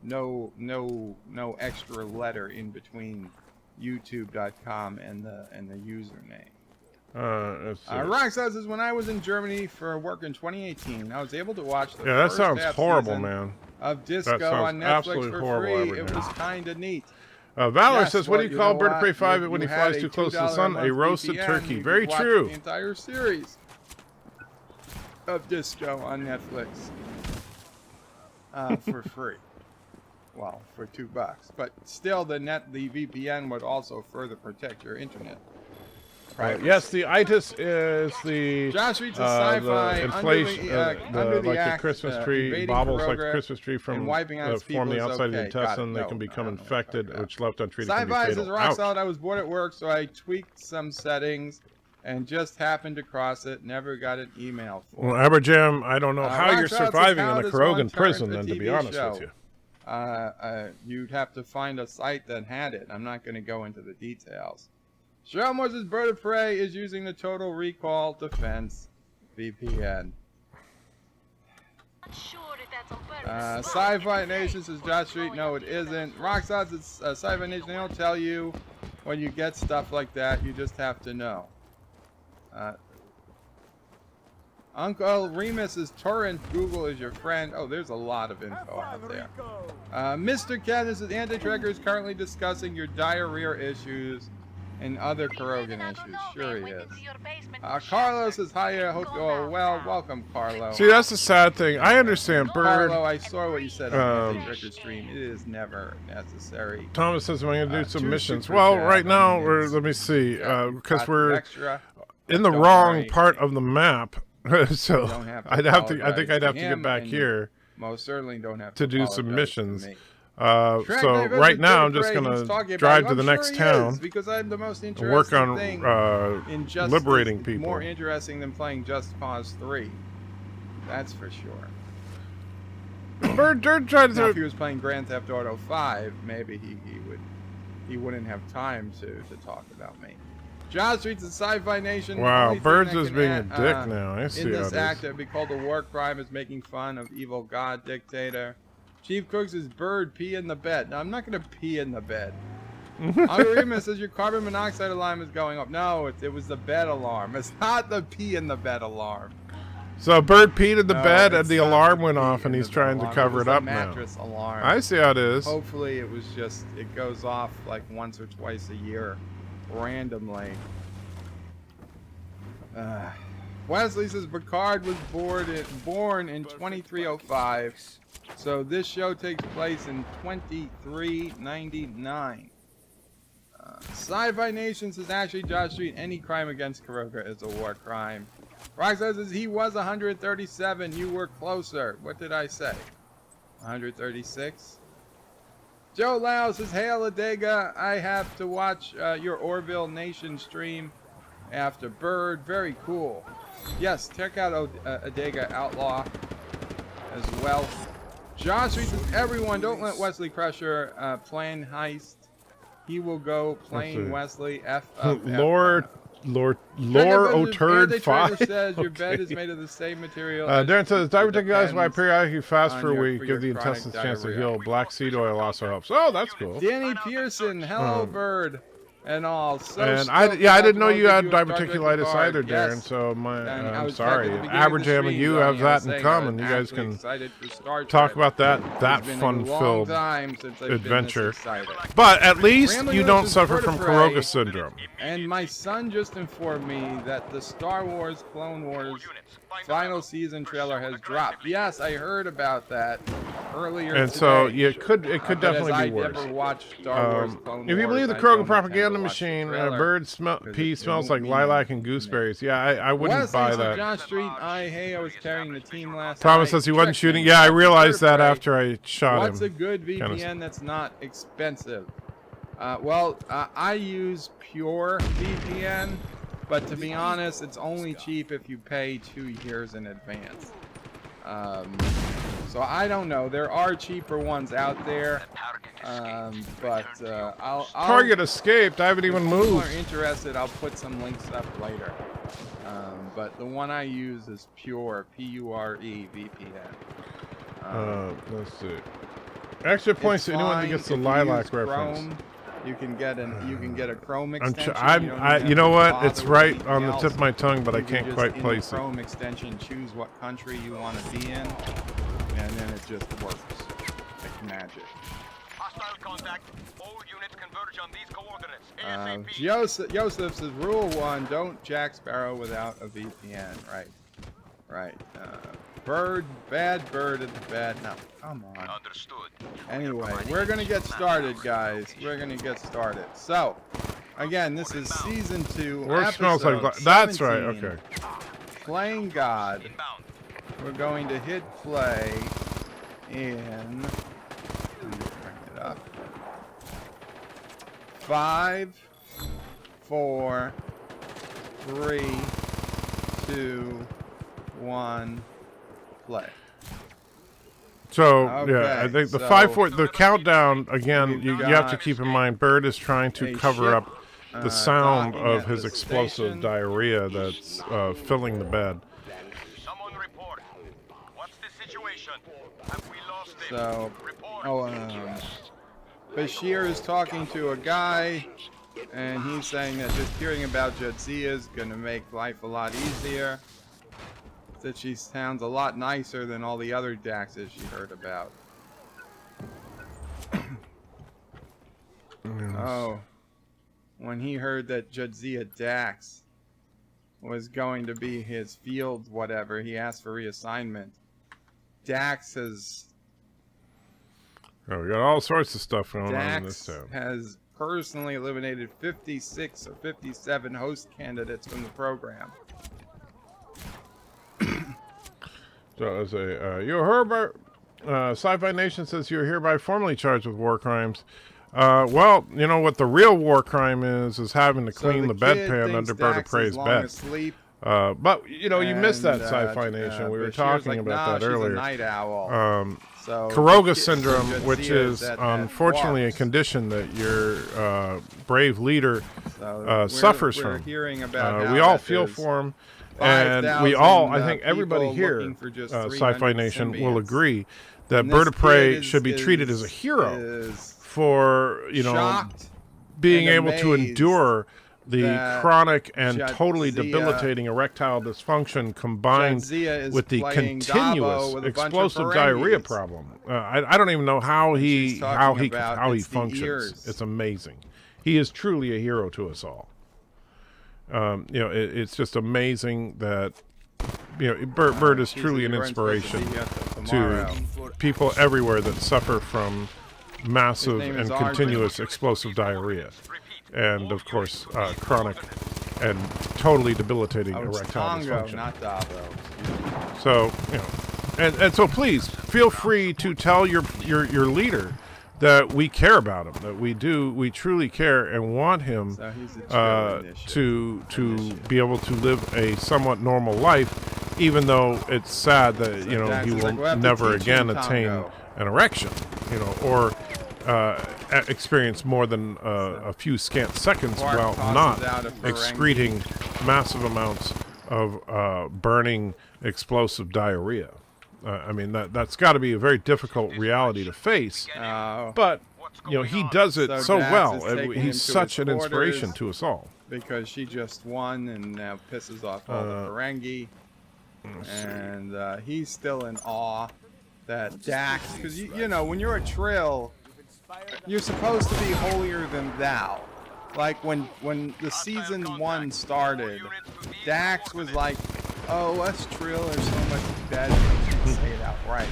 Speaker 1: No extra letter in between youtube.com and the username. Rock says, when I was in Germany for work in 2018, I was able to watch the
Speaker 2: that sounds horrible, man.
Speaker 1: Of Disco on Netflix for free. It was kind of neat.
Speaker 2: Valor says, what do you call Bird of Prey 5 when he flies too close to the sun? A roasted turkey. Very true.
Speaker 1: The entire series of Disco on Netflix for free. Well, for $2. But still, the VPN would also further protect your internet.
Speaker 2: Yes, the itis is the inflation, like the Christmas tree, bobbles like the Christmas tree from form the outside of the intestine. They can become infected, which left untreated can be fatal.
Speaker 1: Rock Solid, I was bored at work, so I tweaked some settings and just happened to cross it. Never got an email for it.
Speaker 2: Well, Abberjam, I don't know how you're surviving in a Carogan prison, then, to be honest with you.
Speaker 1: You'd have to find a site that had it. I'm not going to go into the details. Cheryl Moses' Bird of Prey is using the Total Recall Defense VPN. Sci-Fi Nation says Josh Street. No, it isn't. Rocksods, it's Sci-Fi Nation. They don't tell you when you get stuff like that. You just have to know. Uncle Remus is torrent. Google is your friend. Oh, there's a lot of info out there. Mr. Ken, this is Anti-Tracker is currently discussing your diarrhea issues and other Carogan issues. Sure he is. Carlos says, hi, I hope you're all well. Welcome, Carlo.
Speaker 2: See, that's the sad thing. I understand, Bird.
Speaker 1: Carlo, I saw what you said on the Anti-Tracker stream. It is never necessary.
Speaker 2: Thomas says, I'm going to do some missions. Well, right now, let me see, because we're in the wrong part of the map. So I think I'd have to get back here.
Speaker 1: Most certainly don't have
Speaker 2: to do
Speaker 1: apologize
Speaker 2: some
Speaker 1: to
Speaker 2: missions.
Speaker 1: me.
Speaker 2: So right now I'm just gonna drive to the next town
Speaker 1: because I'm the most
Speaker 2: and work on
Speaker 1: thing in Just
Speaker 2: liberating
Speaker 1: is
Speaker 2: people.
Speaker 1: More interesting than playing Just Cause 3. That's for sure.
Speaker 2: Bird tried
Speaker 1: Now, if he
Speaker 2: to.
Speaker 1: was playing Grand Theft Auto 5, maybe he wouldn't have time to talk about me. Josh Street's a sci-fi nation.
Speaker 2: Wow, Birds is being a dick now. I see
Speaker 1: in
Speaker 2: how
Speaker 1: this
Speaker 2: it
Speaker 1: act,
Speaker 2: is.
Speaker 1: it'd be called a war crime is making fun of evil god dictator. Chief Cooks is Bird pee in the bed. Now, I'm not going to pee in the bed. Algorithm says your carbon monoxide alarm is going up. No, it was the bed alarm. It's not the pee in the bed alarm.
Speaker 2: So Bird peed in the bed and the alarm went off and he's trying to cover it up now.
Speaker 1: Mattress alarm.
Speaker 2: I see how it is.
Speaker 1: Hopefully it was just, it goes off like once or twice a year, randomly. Wesley says Picard was born in 2305, so this show takes place in 2399. Sci-Fi Nation says actually Josh Street, any crime against Caroga is a war crime. Rock says he was 137, you were closer. What did I say? 136? Joe Lau says, hail Adega, I have to watch your Orville Nation stream after Bird. Very cool. Yes, check out Adega Outlaw as well. Josh Street says, everyone, don't let Wesley Crusher plane heist. He will go plane Wesley F up.
Speaker 2: Lord O'Turd 5.
Speaker 1: Says your bed is made of the same material.
Speaker 2: Darren says, diverticulitis why periodically fast for a week, give the intestines a chance to heal. Black seed oil also helps. Oh, that's cool.
Speaker 1: Danny Pearson, hello Bird, and all. So
Speaker 2: and I didn't know you had diverticulitis either, Darren. Yes. So I'm sorry. Abberjam and you have that in common. You guys can talk about that fun-filled adventure. But at least you don't suffer from Caroga syndrome.
Speaker 1: And my son just informed me that the Star Wars Clone Wars final season trailer has dropped. Yes, I heard about that earlier.
Speaker 2: And
Speaker 1: today.
Speaker 2: So it could definitely be worse.
Speaker 1: Never watched Star Wars Clone
Speaker 2: if you believe the Caroga propaganda machine, Bird pee smells like lilac and gooseberries. Yeah, I wouldn't buy that.
Speaker 1: John Street, I was carrying the team last
Speaker 2: Thomas says he wasn't shooting. Yeah, I realized that after I shot him.
Speaker 1: What's a good VPN that's not expensive? I use Pure VPN, but to be honest, it's only cheap if you pay 2 years in advance. So I don't know. There are cheaper ones out there, but I'll
Speaker 2: Target escaped. I haven't even moved.
Speaker 1: If you're interested, I'll put some links up later. But the one I use is Pure, P-U-R-E VPN.
Speaker 2: Let's see. Extra points to anyone who gets the lilac reference.
Speaker 1: Chrome, you can get a Chrome extension.
Speaker 2: You know what? It's right on the tip of my tongue, but I can't quite place it.
Speaker 1: Chrome extension, choose what country you want to be in, and then it just works like magic.
Speaker 3: Hostile contact. All units converge on these coordinates.
Speaker 1: Joseph says rule 1: don't Jack Sparrow without a VPN. Right. Bad bird at the bed. No, come on.
Speaker 3: Understood.
Speaker 1: Anyway, we're gonna get started, guys. We're gonna get started. So, again, this is season 2.
Speaker 2: Work smells like that's right. Okay.
Speaker 1: Playing God. We're going to hit play in. Bring it up. 5, 4, 3, 2, 1. Play.
Speaker 2: So yeah, I think the 5-4 the countdown again. You have to keep in mind, Bird is trying to cover up the sound of his explosive diarrhea that's filling the bed.
Speaker 3: Someone report. What's the situation? Have we lost him?
Speaker 1: So,
Speaker 3: report.
Speaker 1: Bashir is talking to a guy, and he's saying that just hearing about Jadzia is going to make life a lot easier. That she sounds a lot nicer than all the other Daxes she heard about. Oh, when he heard that Jadzia Dax was going to be his field whatever, he asked for reassignment. Dax has...
Speaker 2: Oh, we got all sorts of stuff going on in this town.
Speaker 1: Has personally eliminated 56 or 57 host candidates from the program.
Speaker 2: So I say, yo, Herbert, Sci-Fi Nation says you're hereby formally charged with war crimes. Well, you know what the real war crime is having to clean the bedpan under Berta Prey's bed.
Speaker 1: Asleep,
Speaker 2: but, you know, you missed that, Sci-Fi
Speaker 1: and,
Speaker 2: Nation. We were
Speaker 1: Bashir's
Speaker 2: talking
Speaker 1: like,
Speaker 2: about that
Speaker 1: she's
Speaker 2: earlier.
Speaker 1: A night owl. So
Speaker 2: Caroga syndrome, which
Speaker 1: Jadzia
Speaker 2: is unfortunately a condition that your brave leader suffers
Speaker 1: we're
Speaker 2: from.
Speaker 1: Hearing about
Speaker 2: we all feel for him, and we all, I think everybody here, Sci-Fi Nation, will agree that Berta Prey should be treated as a hero for, you know, being able to endure the chronic and totally debilitating erectile dysfunction combined with the continuous explosive diarrhea problem. I don't even know how he functions. It's amazing. He is truly a hero to us all. You know, it's just amazing that, you know, Bert is truly an inspiration to people everywhere that suffer from massive and continuous explosive diarrhea. And, of course, chronic and totally debilitating erectile dysfunction.
Speaker 1: Not Davo.
Speaker 2: So, you know, and so please, feel free to tell your leader that we care about him, that we truly care and want him to be able to live a somewhat normal life, even though it's sad that, you know, he will never again attain an erection, you know, or experience more than a few scant seconds while not excreting massive amounts of burning explosive diarrhea. I mean, that's got to be a very difficult reality to face. But, you know, he does it so well. He's such an inspiration to us all.
Speaker 1: Because she just won and now pisses off all the Ferengi. And he's still in awe that Dax, because, you know, when you're a Trill, you're supposed to be holier than thou. Like when the season 1 started, Dax was like, "Oh, us Trill are so much better." Say it outright.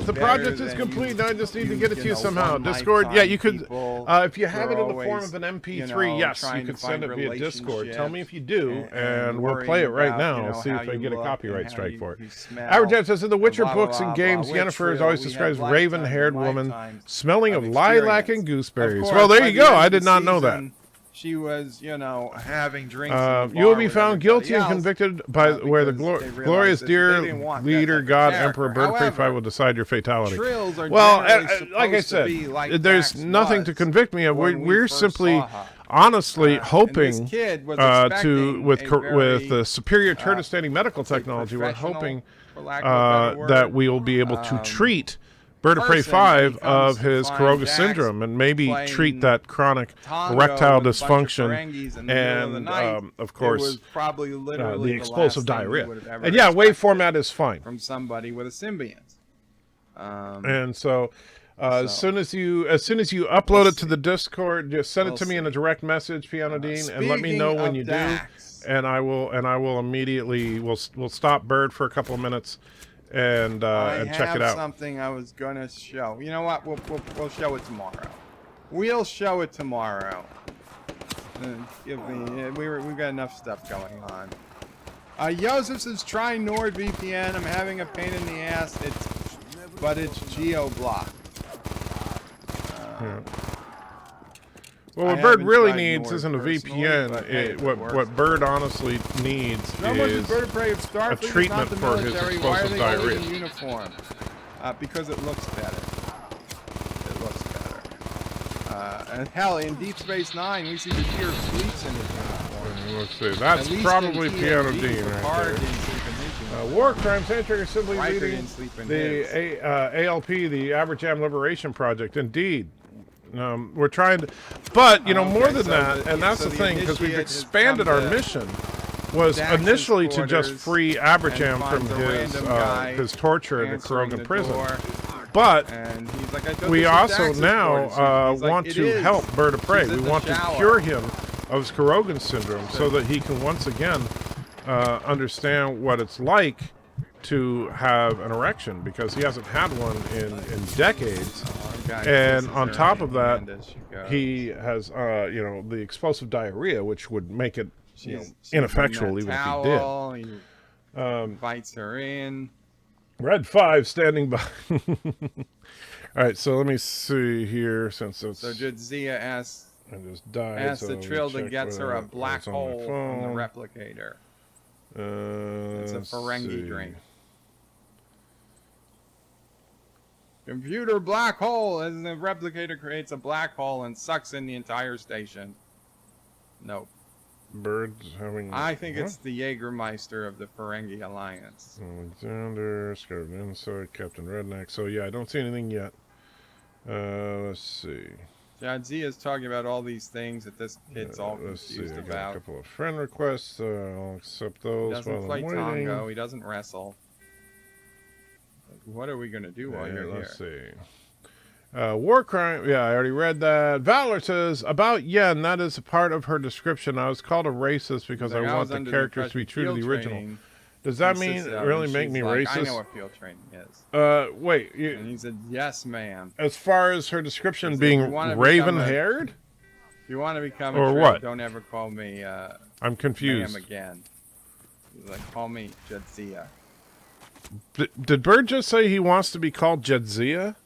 Speaker 2: The project is complete. Now I just need to get it to you somehow. Discord. Yeah, you could. If you have it in the form of an MP3, yes, you could send it via Discord. Tell me if you do, and we'll play it right now. See if I get a copyright strike for it. Average says in the Witcher books and games, Yennefer is always described as raven-haired woman, smelling of lilac and gooseberries. Well, there you go. I did not know that.
Speaker 1: She was, you know, having drinks.
Speaker 2: You will be found guilty and convicted by where the glorious dear leader, God, Emperor, Bird of Prey 5 will decide your fatality. Well, like I said, there's nothing to convict me of. We're simply, honestly, hoping with the superior turtle-standing medical technology, we're hoping that we will be able to treat Bird of Prey 5 of his Caroga syndrome and maybe treat that chronic erectile dysfunction and, of course, the explosive diarrhea. And yeah, wave format is fine.
Speaker 1: From somebody with a symbiont.
Speaker 2: And so, as soon as you upload it to the Discord, just send it to me in a direct message, Piano Dean, and let me know when you do, and I will immediately we'll stop Bird for a couple of minutes. And check it out.
Speaker 1: Something I was gonna show. You know what? We'll show it tomorrow. We'll show it tomorrow. We've got enough stuff going on. Joseph says try NordVPN. I'm having a pain in the ass. But it's geo-blocked.
Speaker 2: Well, what Bird really needs isn't a VPN. What Bird honestly needs is a treatment for his explosive diarrhea.
Speaker 1: Uniform? Because it looks better. It looks better. And hell, in Deep Space Nine, we see the deer sleeps in his uniform.
Speaker 2: Let's see. That's probably Piano Dean right there. War Crime Center is simply leading the ALP, the Abberjam Liberation Project. Indeed. We're trying to, but, you know, more than that, and that's the thing, because we've expanded our mission, was initially to just free Abberjam from his torture in the Carogan prison. But we also now want to help Bird of Prey. We want to cure him of his Carogan syndrome so that he can once again understand what it's like to have an erection, because he hasn't had one in decades. And on top of that, he has, you know, the explosive diarrhea, which would make it, you know, ineffectual even if he did.
Speaker 1: He bites her in.
Speaker 2: Red 5 standing by. All right, so let me see here since it's.
Speaker 1: So Jadzia asks
Speaker 2: I just died.
Speaker 1: the
Speaker 2: so
Speaker 1: Trill to
Speaker 2: check
Speaker 1: get her a
Speaker 2: what
Speaker 1: black
Speaker 2: was on my
Speaker 1: hole on the
Speaker 2: phone.
Speaker 1: replicator. It's a
Speaker 2: Let's
Speaker 1: Ferengi
Speaker 2: see.
Speaker 1: drink. Computer black hole, as the replicator creates a black hole and sucks in the entire station. Nope.
Speaker 2: Birds having.
Speaker 1: I think
Speaker 2: what?
Speaker 1: it's the Jägermeister of the Ferengi Alliance.
Speaker 2: Alexander, Scared Inside, Captain Redneck. So yeah, I don't see anything yet. Let's see.
Speaker 1: Jadzia is talking about all these things that this kid's all
Speaker 2: Let's see.
Speaker 1: confused
Speaker 2: I got a
Speaker 1: about.
Speaker 2: couple of friend requests. I'll accept
Speaker 1: He
Speaker 2: those
Speaker 1: doesn't
Speaker 2: while
Speaker 1: play
Speaker 2: I'm waiting.
Speaker 1: Tongo. He doesn't wrestle. What are we gonna do while you're
Speaker 2: let's
Speaker 1: here?
Speaker 2: see. War crime. Yeah, I already read that. Valor says about Yen. That is a part of her description. I was called a racist because
Speaker 1: He's like,
Speaker 2: I want the
Speaker 1: under
Speaker 2: characters to be true to
Speaker 1: field
Speaker 2: the original.
Speaker 1: training
Speaker 2: Does that
Speaker 1: consists
Speaker 2: mean
Speaker 1: of,
Speaker 2: really
Speaker 1: and
Speaker 2: make
Speaker 1: she's
Speaker 2: me
Speaker 1: like,
Speaker 2: racist?
Speaker 1: I know what field training is.
Speaker 2: Wait.
Speaker 1: And he said, yes, ma'am.
Speaker 2: As far as her description
Speaker 1: He said,
Speaker 2: being
Speaker 1: "You wanna
Speaker 2: raven-haired?
Speaker 1: If you want to become
Speaker 2: Or
Speaker 1: a Trill,
Speaker 2: what?
Speaker 1: don't ever call me
Speaker 2: I'm confused.
Speaker 1: ma'am again. He's like, call me Jadzia.
Speaker 2: Did Bird just say he wants to be called Jadzia?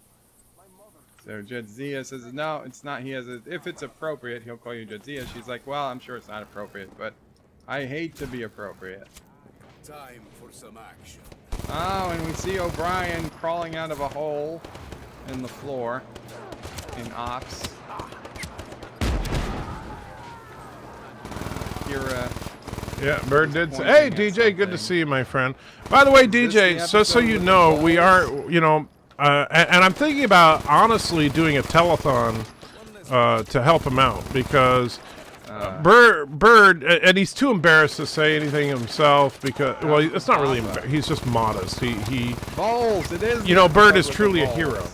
Speaker 1: So Jadzia says, no, it's not. He has if it's appropriate, he'll call you Jadzia. She's like, well, I'm sure it's not appropriate, but I hate to be appropriate.
Speaker 4: Time for some action.
Speaker 1: Oh, and we see O'Brien crawling out of a hole in the floor in Ops. Kira.
Speaker 2: Yeah, Bird did say,
Speaker 1: pointing
Speaker 2: hey,
Speaker 1: at
Speaker 2: DJ, good to
Speaker 1: something.
Speaker 2: see you, my friend. By the way,
Speaker 1: this
Speaker 2: DJ,
Speaker 1: the
Speaker 2: just so
Speaker 1: episode
Speaker 2: you
Speaker 1: with
Speaker 2: know,
Speaker 1: the
Speaker 2: we
Speaker 1: balls?
Speaker 2: are, you know, and I'm thinking about honestly doing a telethon to help him out because Bird, and he's too embarrassed to say anything himself because, well, it's not really, he's just modest. He
Speaker 1: Balls, it is.
Speaker 2: you know, Bird
Speaker 1: the
Speaker 2: is truly a
Speaker 1: balls.
Speaker 2: hero.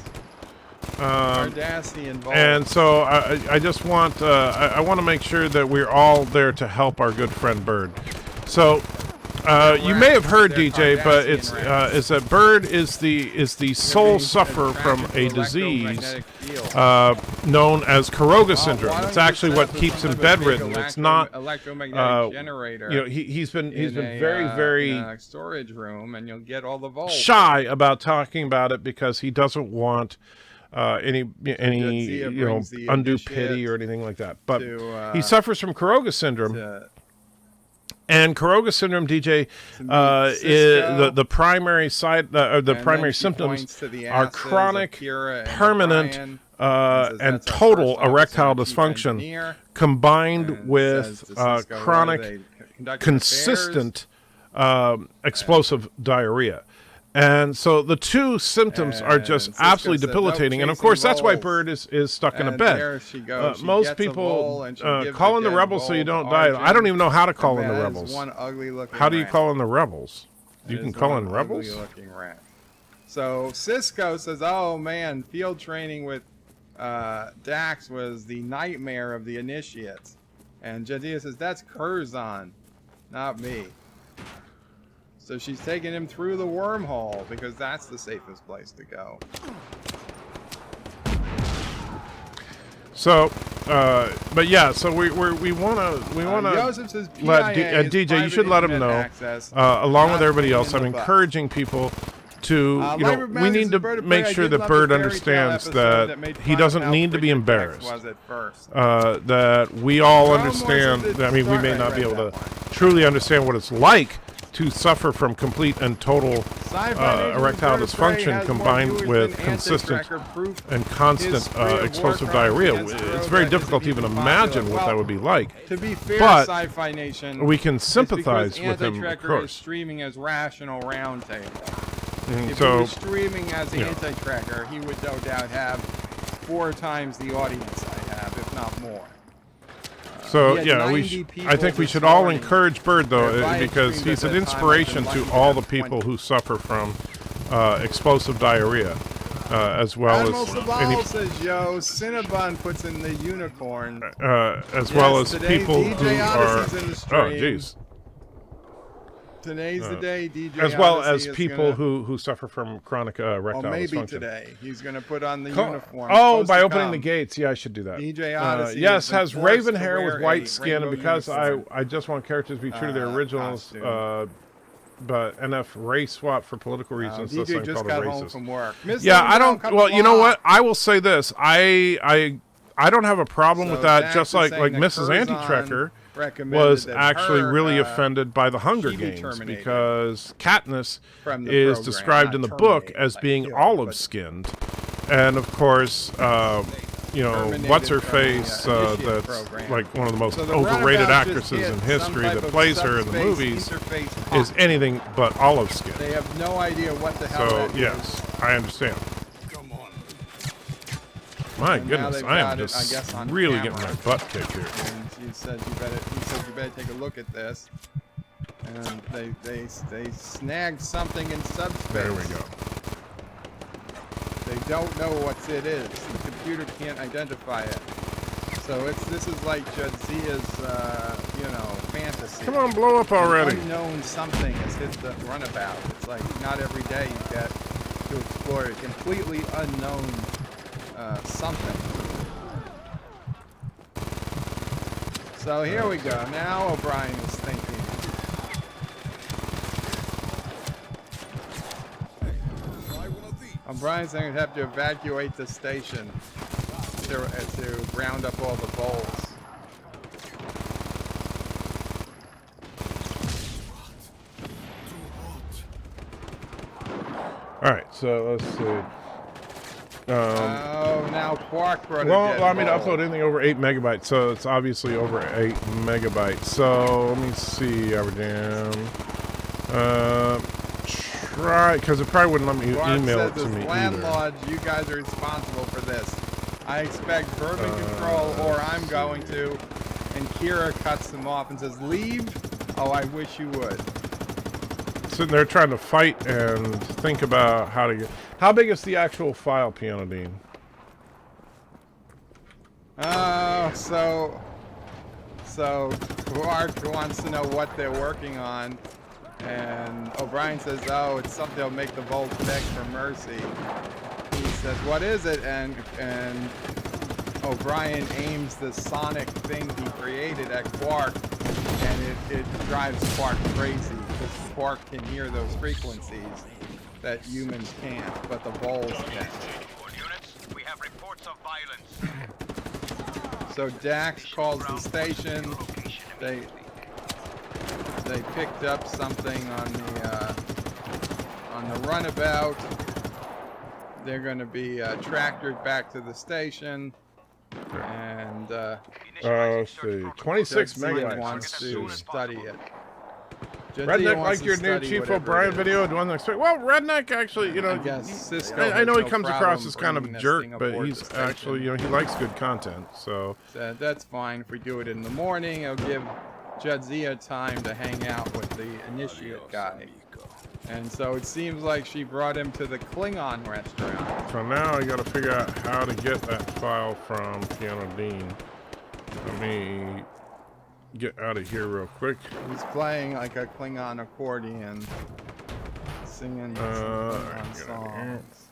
Speaker 1: Cardassian balls.
Speaker 2: And so I just want I want to make sure that we're all there to help our good friend Bird. So you may have heard,
Speaker 1: They're
Speaker 2: DJ, but
Speaker 1: Cardassian
Speaker 2: it's
Speaker 1: rats.
Speaker 2: is that Bird is the sole sufferer from a disease known as Caroga syndrome. It's actually what keeps him bedridden. It's not
Speaker 1: electromagnetic generator.
Speaker 2: you know he's been
Speaker 1: in
Speaker 2: very
Speaker 1: a storage room, and you'll get all the volts.
Speaker 2: shy about talking about it because he doesn't want any
Speaker 1: Jadzia
Speaker 2: you know
Speaker 1: brings the
Speaker 2: undue
Speaker 1: initiate
Speaker 2: pity or anything like that. But
Speaker 1: to,
Speaker 2: he suffers from Caroga syndrome, and Caroga syndrome, DJ, is the primary side or the primary symptoms are chronic, permanent, and total erectile dysfunction combined with chronic, consistent explosive diarrhea. And so the two symptoms are just
Speaker 1: Cisco
Speaker 2: absolutely
Speaker 1: said,
Speaker 2: debilitating.
Speaker 1: "Nope,
Speaker 2: And of course,
Speaker 1: chasing
Speaker 2: that's why
Speaker 1: voles."
Speaker 2: Bird is stuck in a
Speaker 1: And
Speaker 2: bed.
Speaker 1: there she goes. She
Speaker 2: Most
Speaker 1: gets a
Speaker 2: people
Speaker 1: vole and she gives
Speaker 2: call in the
Speaker 1: dead
Speaker 2: rebels so you
Speaker 1: vole
Speaker 2: don't
Speaker 1: to
Speaker 2: die.
Speaker 1: Arjun,
Speaker 2: I don't even know how to call in
Speaker 1: and
Speaker 2: the
Speaker 1: that is
Speaker 2: rebels.
Speaker 1: one ugly-looking
Speaker 2: How do you
Speaker 1: rat.
Speaker 2: call in the rebels? You
Speaker 1: It
Speaker 2: can
Speaker 1: is
Speaker 2: call
Speaker 1: one
Speaker 2: in rebels?
Speaker 1: ugly-looking rat. So Cisco says, "Oh man, field training with Dax was the nightmare of the initiates," and Jadzia says, "That's Curzon, not me." So she's taking him through the wormhole because that's the safest place to go.
Speaker 2: So, but yeah, so we wanna
Speaker 1: Joseph says
Speaker 2: let
Speaker 1: PIA is
Speaker 2: DJ. You
Speaker 1: private
Speaker 2: should let him
Speaker 1: internet
Speaker 2: know,
Speaker 1: access,
Speaker 2: along with
Speaker 1: not
Speaker 2: everybody
Speaker 1: pain
Speaker 2: else.
Speaker 1: in
Speaker 2: I'm
Speaker 1: the butt.
Speaker 2: encouraging people to, you know,
Speaker 1: Library
Speaker 2: we need
Speaker 1: Magazine,
Speaker 2: to
Speaker 1: Bird of
Speaker 2: make
Speaker 1: Prey, I
Speaker 2: sure
Speaker 1: did
Speaker 2: that
Speaker 1: love
Speaker 2: Bird
Speaker 1: the fairy tale
Speaker 2: understands
Speaker 1: episode
Speaker 2: that
Speaker 1: made
Speaker 2: he
Speaker 1: fun
Speaker 2: doesn't
Speaker 1: of how
Speaker 2: need to be
Speaker 1: Richard Dex
Speaker 2: embarrassed.
Speaker 1: was at first.
Speaker 2: That we all
Speaker 1: Rome
Speaker 2: understand.
Speaker 1: was at
Speaker 2: I mean, we
Speaker 1: the
Speaker 2: may
Speaker 1: start.
Speaker 2: not
Speaker 1: I
Speaker 2: be
Speaker 1: read
Speaker 2: able
Speaker 1: that
Speaker 2: to
Speaker 1: one.
Speaker 2: truly understand what it's like to suffer from complete and total
Speaker 1: Sci-fi Nation's
Speaker 2: erectile
Speaker 1: Bird of Prey
Speaker 2: dysfunction
Speaker 1: has more
Speaker 2: combined
Speaker 1: viewers
Speaker 2: with
Speaker 1: than
Speaker 2: consistent
Speaker 1: Anti-Tracker proof
Speaker 2: and constant
Speaker 1: his spree of
Speaker 2: explosive
Speaker 1: war crimes
Speaker 2: diarrhea.
Speaker 1: against
Speaker 2: It's
Speaker 1: Carogan
Speaker 2: very
Speaker 1: is
Speaker 2: difficult to even
Speaker 1: even
Speaker 2: imagine
Speaker 1: popular.
Speaker 2: what that
Speaker 1: Well,
Speaker 2: would be like.
Speaker 1: To be fair,
Speaker 2: But
Speaker 1: Sci-Fi Nation,
Speaker 2: we can
Speaker 1: it's
Speaker 2: sympathize
Speaker 1: because
Speaker 2: with him, of
Speaker 1: Anti-Tracker is
Speaker 2: course.
Speaker 1: streaming as Rational Roundtable.
Speaker 2: And
Speaker 1: If he
Speaker 2: so,
Speaker 1: was streaming as
Speaker 2: you know.
Speaker 1: Anti-Tracker, he would no doubt have 4 times the audience I have, if not more.
Speaker 2: So
Speaker 1: He had
Speaker 2: yeah,
Speaker 1: 90 people
Speaker 2: I think we
Speaker 1: this
Speaker 2: should all
Speaker 1: morning.
Speaker 2: encourage Bird though,
Speaker 1: Their live
Speaker 2: because
Speaker 1: streams
Speaker 2: he's
Speaker 1: at
Speaker 2: an
Speaker 1: that time
Speaker 2: inspiration
Speaker 1: have been
Speaker 2: to
Speaker 1: like
Speaker 2: all the
Speaker 1: 20.
Speaker 2: people who suffer from explosive diarrhea, as well
Speaker 1: Admiral
Speaker 2: as
Speaker 1: Sabal says, yo, Cinnabon puts in the unicorn.
Speaker 2: as well
Speaker 1: Yes,
Speaker 2: as
Speaker 1: today
Speaker 2: people
Speaker 1: DJ
Speaker 2: who are
Speaker 1: Odyssey's in the stream.
Speaker 2: oh jeez,
Speaker 1: Today's the day DJ
Speaker 2: as well
Speaker 1: Odyssey
Speaker 2: as
Speaker 1: is
Speaker 2: people
Speaker 1: gonna,
Speaker 2: who suffer from chronic erectile
Speaker 1: or maybe
Speaker 2: dysfunction.
Speaker 1: today, he's going to put on the uniform.
Speaker 2: Oh,
Speaker 1: Supposed
Speaker 2: by
Speaker 1: to
Speaker 2: opening
Speaker 1: come.
Speaker 2: the gates. Yeah, I should do that.
Speaker 1: DJ Odyssey
Speaker 2: yes,
Speaker 1: has
Speaker 2: has
Speaker 1: been forced
Speaker 2: raven
Speaker 1: to
Speaker 2: hair
Speaker 1: wear
Speaker 2: with white
Speaker 1: a
Speaker 2: skin, and
Speaker 1: rainbow
Speaker 2: because
Speaker 1: uniform.
Speaker 2: I just want characters to be true to their originals.
Speaker 1: Costume.
Speaker 2: but NF race swap for political reasons. That's
Speaker 1: DJ
Speaker 2: what I
Speaker 1: just
Speaker 2: call
Speaker 1: got
Speaker 2: a
Speaker 1: home
Speaker 2: racist.
Speaker 1: from work.
Speaker 2: Yeah, I don't. Well, you know what? I will say this. I don't have a problem with that.
Speaker 1: Dax
Speaker 2: just
Speaker 1: is
Speaker 2: like
Speaker 1: saying that
Speaker 2: Mrs.
Speaker 1: Curzon
Speaker 2: Anti-Trekker
Speaker 1: recommended
Speaker 2: was
Speaker 1: that
Speaker 2: actually
Speaker 1: her,
Speaker 2: really offended by the Hunger
Speaker 1: she be
Speaker 2: Games
Speaker 1: terminated
Speaker 2: because Katniss
Speaker 1: from the
Speaker 2: is
Speaker 1: program,
Speaker 2: described
Speaker 1: not
Speaker 2: in the book
Speaker 1: terminated,
Speaker 2: as
Speaker 1: like
Speaker 2: being
Speaker 1: killed,
Speaker 2: olive-skinned, and of course, you know,
Speaker 1: terminated
Speaker 2: what's her
Speaker 1: from
Speaker 2: face?
Speaker 1: the initiate
Speaker 2: That's
Speaker 1: program.
Speaker 2: like one of the most
Speaker 1: So the
Speaker 2: overrated
Speaker 1: runabout just
Speaker 2: actresses
Speaker 1: hit
Speaker 2: in
Speaker 1: some
Speaker 2: history
Speaker 1: type
Speaker 2: that
Speaker 1: of
Speaker 2: plays her in the
Speaker 1: subspace
Speaker 2: movies
Speaker 1: interface
Speaker 2: is
Speaker 1: pump.
Speaker 2: anything but olive-skinned.
Speaker 1: They have no idea what the hell
Speaker 2: So
Speaker 1: that is.
Speaker 2: yes, I understand.
Speaker 4: Come on.
Speaker 2: My
Speaker 1: And now
Speaker 2: goodness,
Speaker 1: they've
Speaker 2: I am
Speaker 1: got it,
Speaker 2: just
Speaker 1: I guess, on
Speaker 2: really
Speaker 1: camera.
Speaker 2: getting my butt kicked here.
Speaker 1: And he said you better take a look at this. And they snagged something in subspace.
Speaker 2: There we go.
Speaker 1: They don't know what it is. The computer can't identify it. So this is like Jadzia's you know, fantasy.
Speaker 2: Come on, blow up already.
Speaker 1: An unknown something has hit the runabout. It's like not every day you get to explore a completely unknown something. So here we go. Now O'Brien is thinking. O'Brien's going to have to evacuate the station to round up all the bowls.
Speaker 2: All right, so let's see.
Speaker 1: Oh, now Quark brought
Speaker 2: Well, allow me to upload anything over 8 megabytes, so it's obviously over 8 megabytes. So let me see, Abberjam. Try, because it probably wouldn't let me
Speaker 1: Quark
Speaker 2: email
Speaker 1: says
Speaker 2: it to
Speaker 1: as
Speaker 2: me either.
Speaker 1: landlords, you guys are responsible for this. I expect vermin control, or I'm going to. And Kira cuts him off and says, "Leave? Oh, I wish you would."
Speaker 2: Sitting there trying to fight and think about how to get. How big is the actual file, Piano Dean?
Speaker 1: So Quark wants to know what they're working on, and O'Brien says, "Oh, it's something that'll make the Volts beg for mercy." He says, "What is it?" And O'Brien aims the sonic thing he created at Quark, and it drives Quark crazy because Quark can hear those frequencies that humans can't, but the Vols can.
Speaker 3: All units, we have reports of violence.
Speaker 1: So Dax calls the station. They picked up something on the runabout. They're going to be tractored back to the station, and
Speaker 2: Let's see, 26
Speaker 1: Jadzia
Speaker 2: megabytes.
Speaker 1: wants
Speaker 2: Let's
Speaker 1: to
Speaker 2: see.
Speaker 1: study it. Jadzia
Speaker 2: Redneck
Speaker 1: wants
Speaker 2: like
Speaker 1: to
Speaker 2: your new
Speaker 1: study
Speaker 2: Chief
Speaker 1: whatever
Speaker 2: O'Brien
Speaker 1: it is.
Speaker 2: video? Do you want to expect? Well, Redneck actually, you know,
Speaker 1: I guess Cisco
Speaker 2: I
Speaker 1: has
Speaker 2: know he
Speaker 1: no
Speaker 2: comes
Speaker 1: problem
Speaker 2: across as kind of a
Speaker 1: bringing this
Speaker 2: jerk,
Speaker 1: thing
Speaker 2: but
Speaker 1: aboard
Speaker 2: he's
Speaker 1: the station.
Speaker 2: actually, you know, he likes good content. So
Speaker 1: Said, that's fine if we do it in the morning. It'll give Jadzia time to hang out with the initiate guy. And so it seems like she brought him to the Klingon restaurant.
Speaker 2: So now I got to figure out how to get that file from Piano Dean. Let me get out of here real quick.
Speaker 1: He's playing like a Klingon accordion, singing some Klingon songs.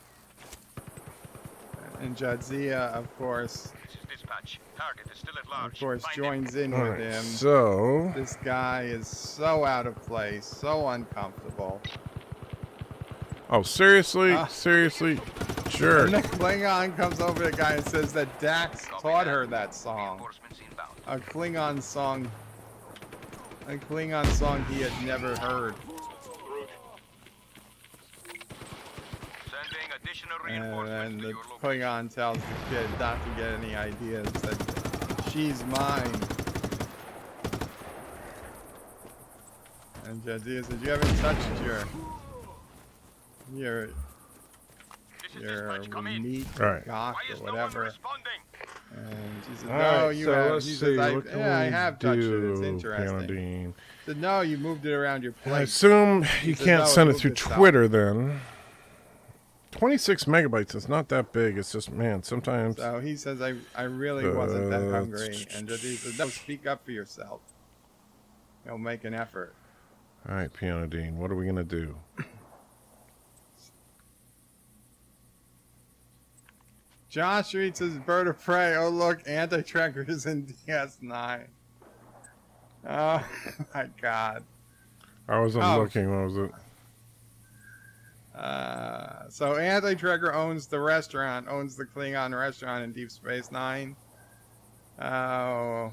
Speaker 1: And Jadzia, of course,
Speaker 3: This is dispatch. Target is still at large.
Speaker 1: of course,
Speaker 3: Find
Speaker 1: joins in
Speaker 2: All
Speaker 1: with
Speaker 2: right,
Speaker 1: him.
Speaker 2: so
Speaker 1: This guy is so out of place, so uncomfortable.
Speaker 2: oh, seriously,
Speaker 1: Ah.
Speaker 2: seriously, sure.
Speaker 1: And the Klingon comes over to the guy and says that Dax taught her that song.
Speaker 3: Reinforcements inbound.
Speaker 1: A Klingon song he had never heard.
Speaker 3: Sending additional
Speaker 1: And
Speaker 3: reinforcements
Speaker 1: then
Speaker 3: to
Speaker 1: the
Speaker 3: your location.
Speaker 1: Klingon tells the kid not to get any ideas, that she's mine. And Jadzia says, "You haven't touched your
Speaker 3: This is dispatch. Come in.
Speaker 1: meat
Speaker 2: All right.
Speaker 1: cock
Speaker 3: Why
Speaker 1: or
Speaker 3: is no one
Speaker 1: whatever."
Speaker 3: responding?
Speaker 1: And she said,
Speaker 2: All
Speaker 1: "No,
Speaker 2: right,
Speaker 1: you
Speaker 2: so
Speaker 1: have."
Speaker 2: let's
Speaker 1: He
Speaker 2: see.
Speaker 1: says,
Speaker 2: What can
Speaker 1: "Yeah, I
Speaker 2: we
Speaker 1: have touched it. It's
Speaker 2: do, Piano
Speaker 1: interesting."
Speaker 2: Dean?
Speaker 1: She said, "No, you moved it around your
Speaker 2: I
Speaker 1: plate."
Speaker 2: assume you
Speaker 1: said,
Speaker 2: can't
Speaker 1: "No,
Speaker 2: send it
Speaker 1: move
Speaker 2: through
Speaker 1: this stuff."
Speaker 2: Twitter then. 26 megabytes is not that big. It's just, man, sometimes.
Speaker 1: So he says, I really wasn't that hungry. And Jadzia says, "No, speak up for yourself. He'll make an effort."
Speaker 2: All right, Piano Dean, what are we going to do?
Speaker 1: Josh reads his Bird of Prey. Oh, look, Anti-Trekkers in DS9. Oh, my God.
Speaker 2: I wasn't looking. What was it?
Speaker 1: So Anti-Tracker owns the restaurant, owns the Klingon restaurant in Deep Space Nine. Oh.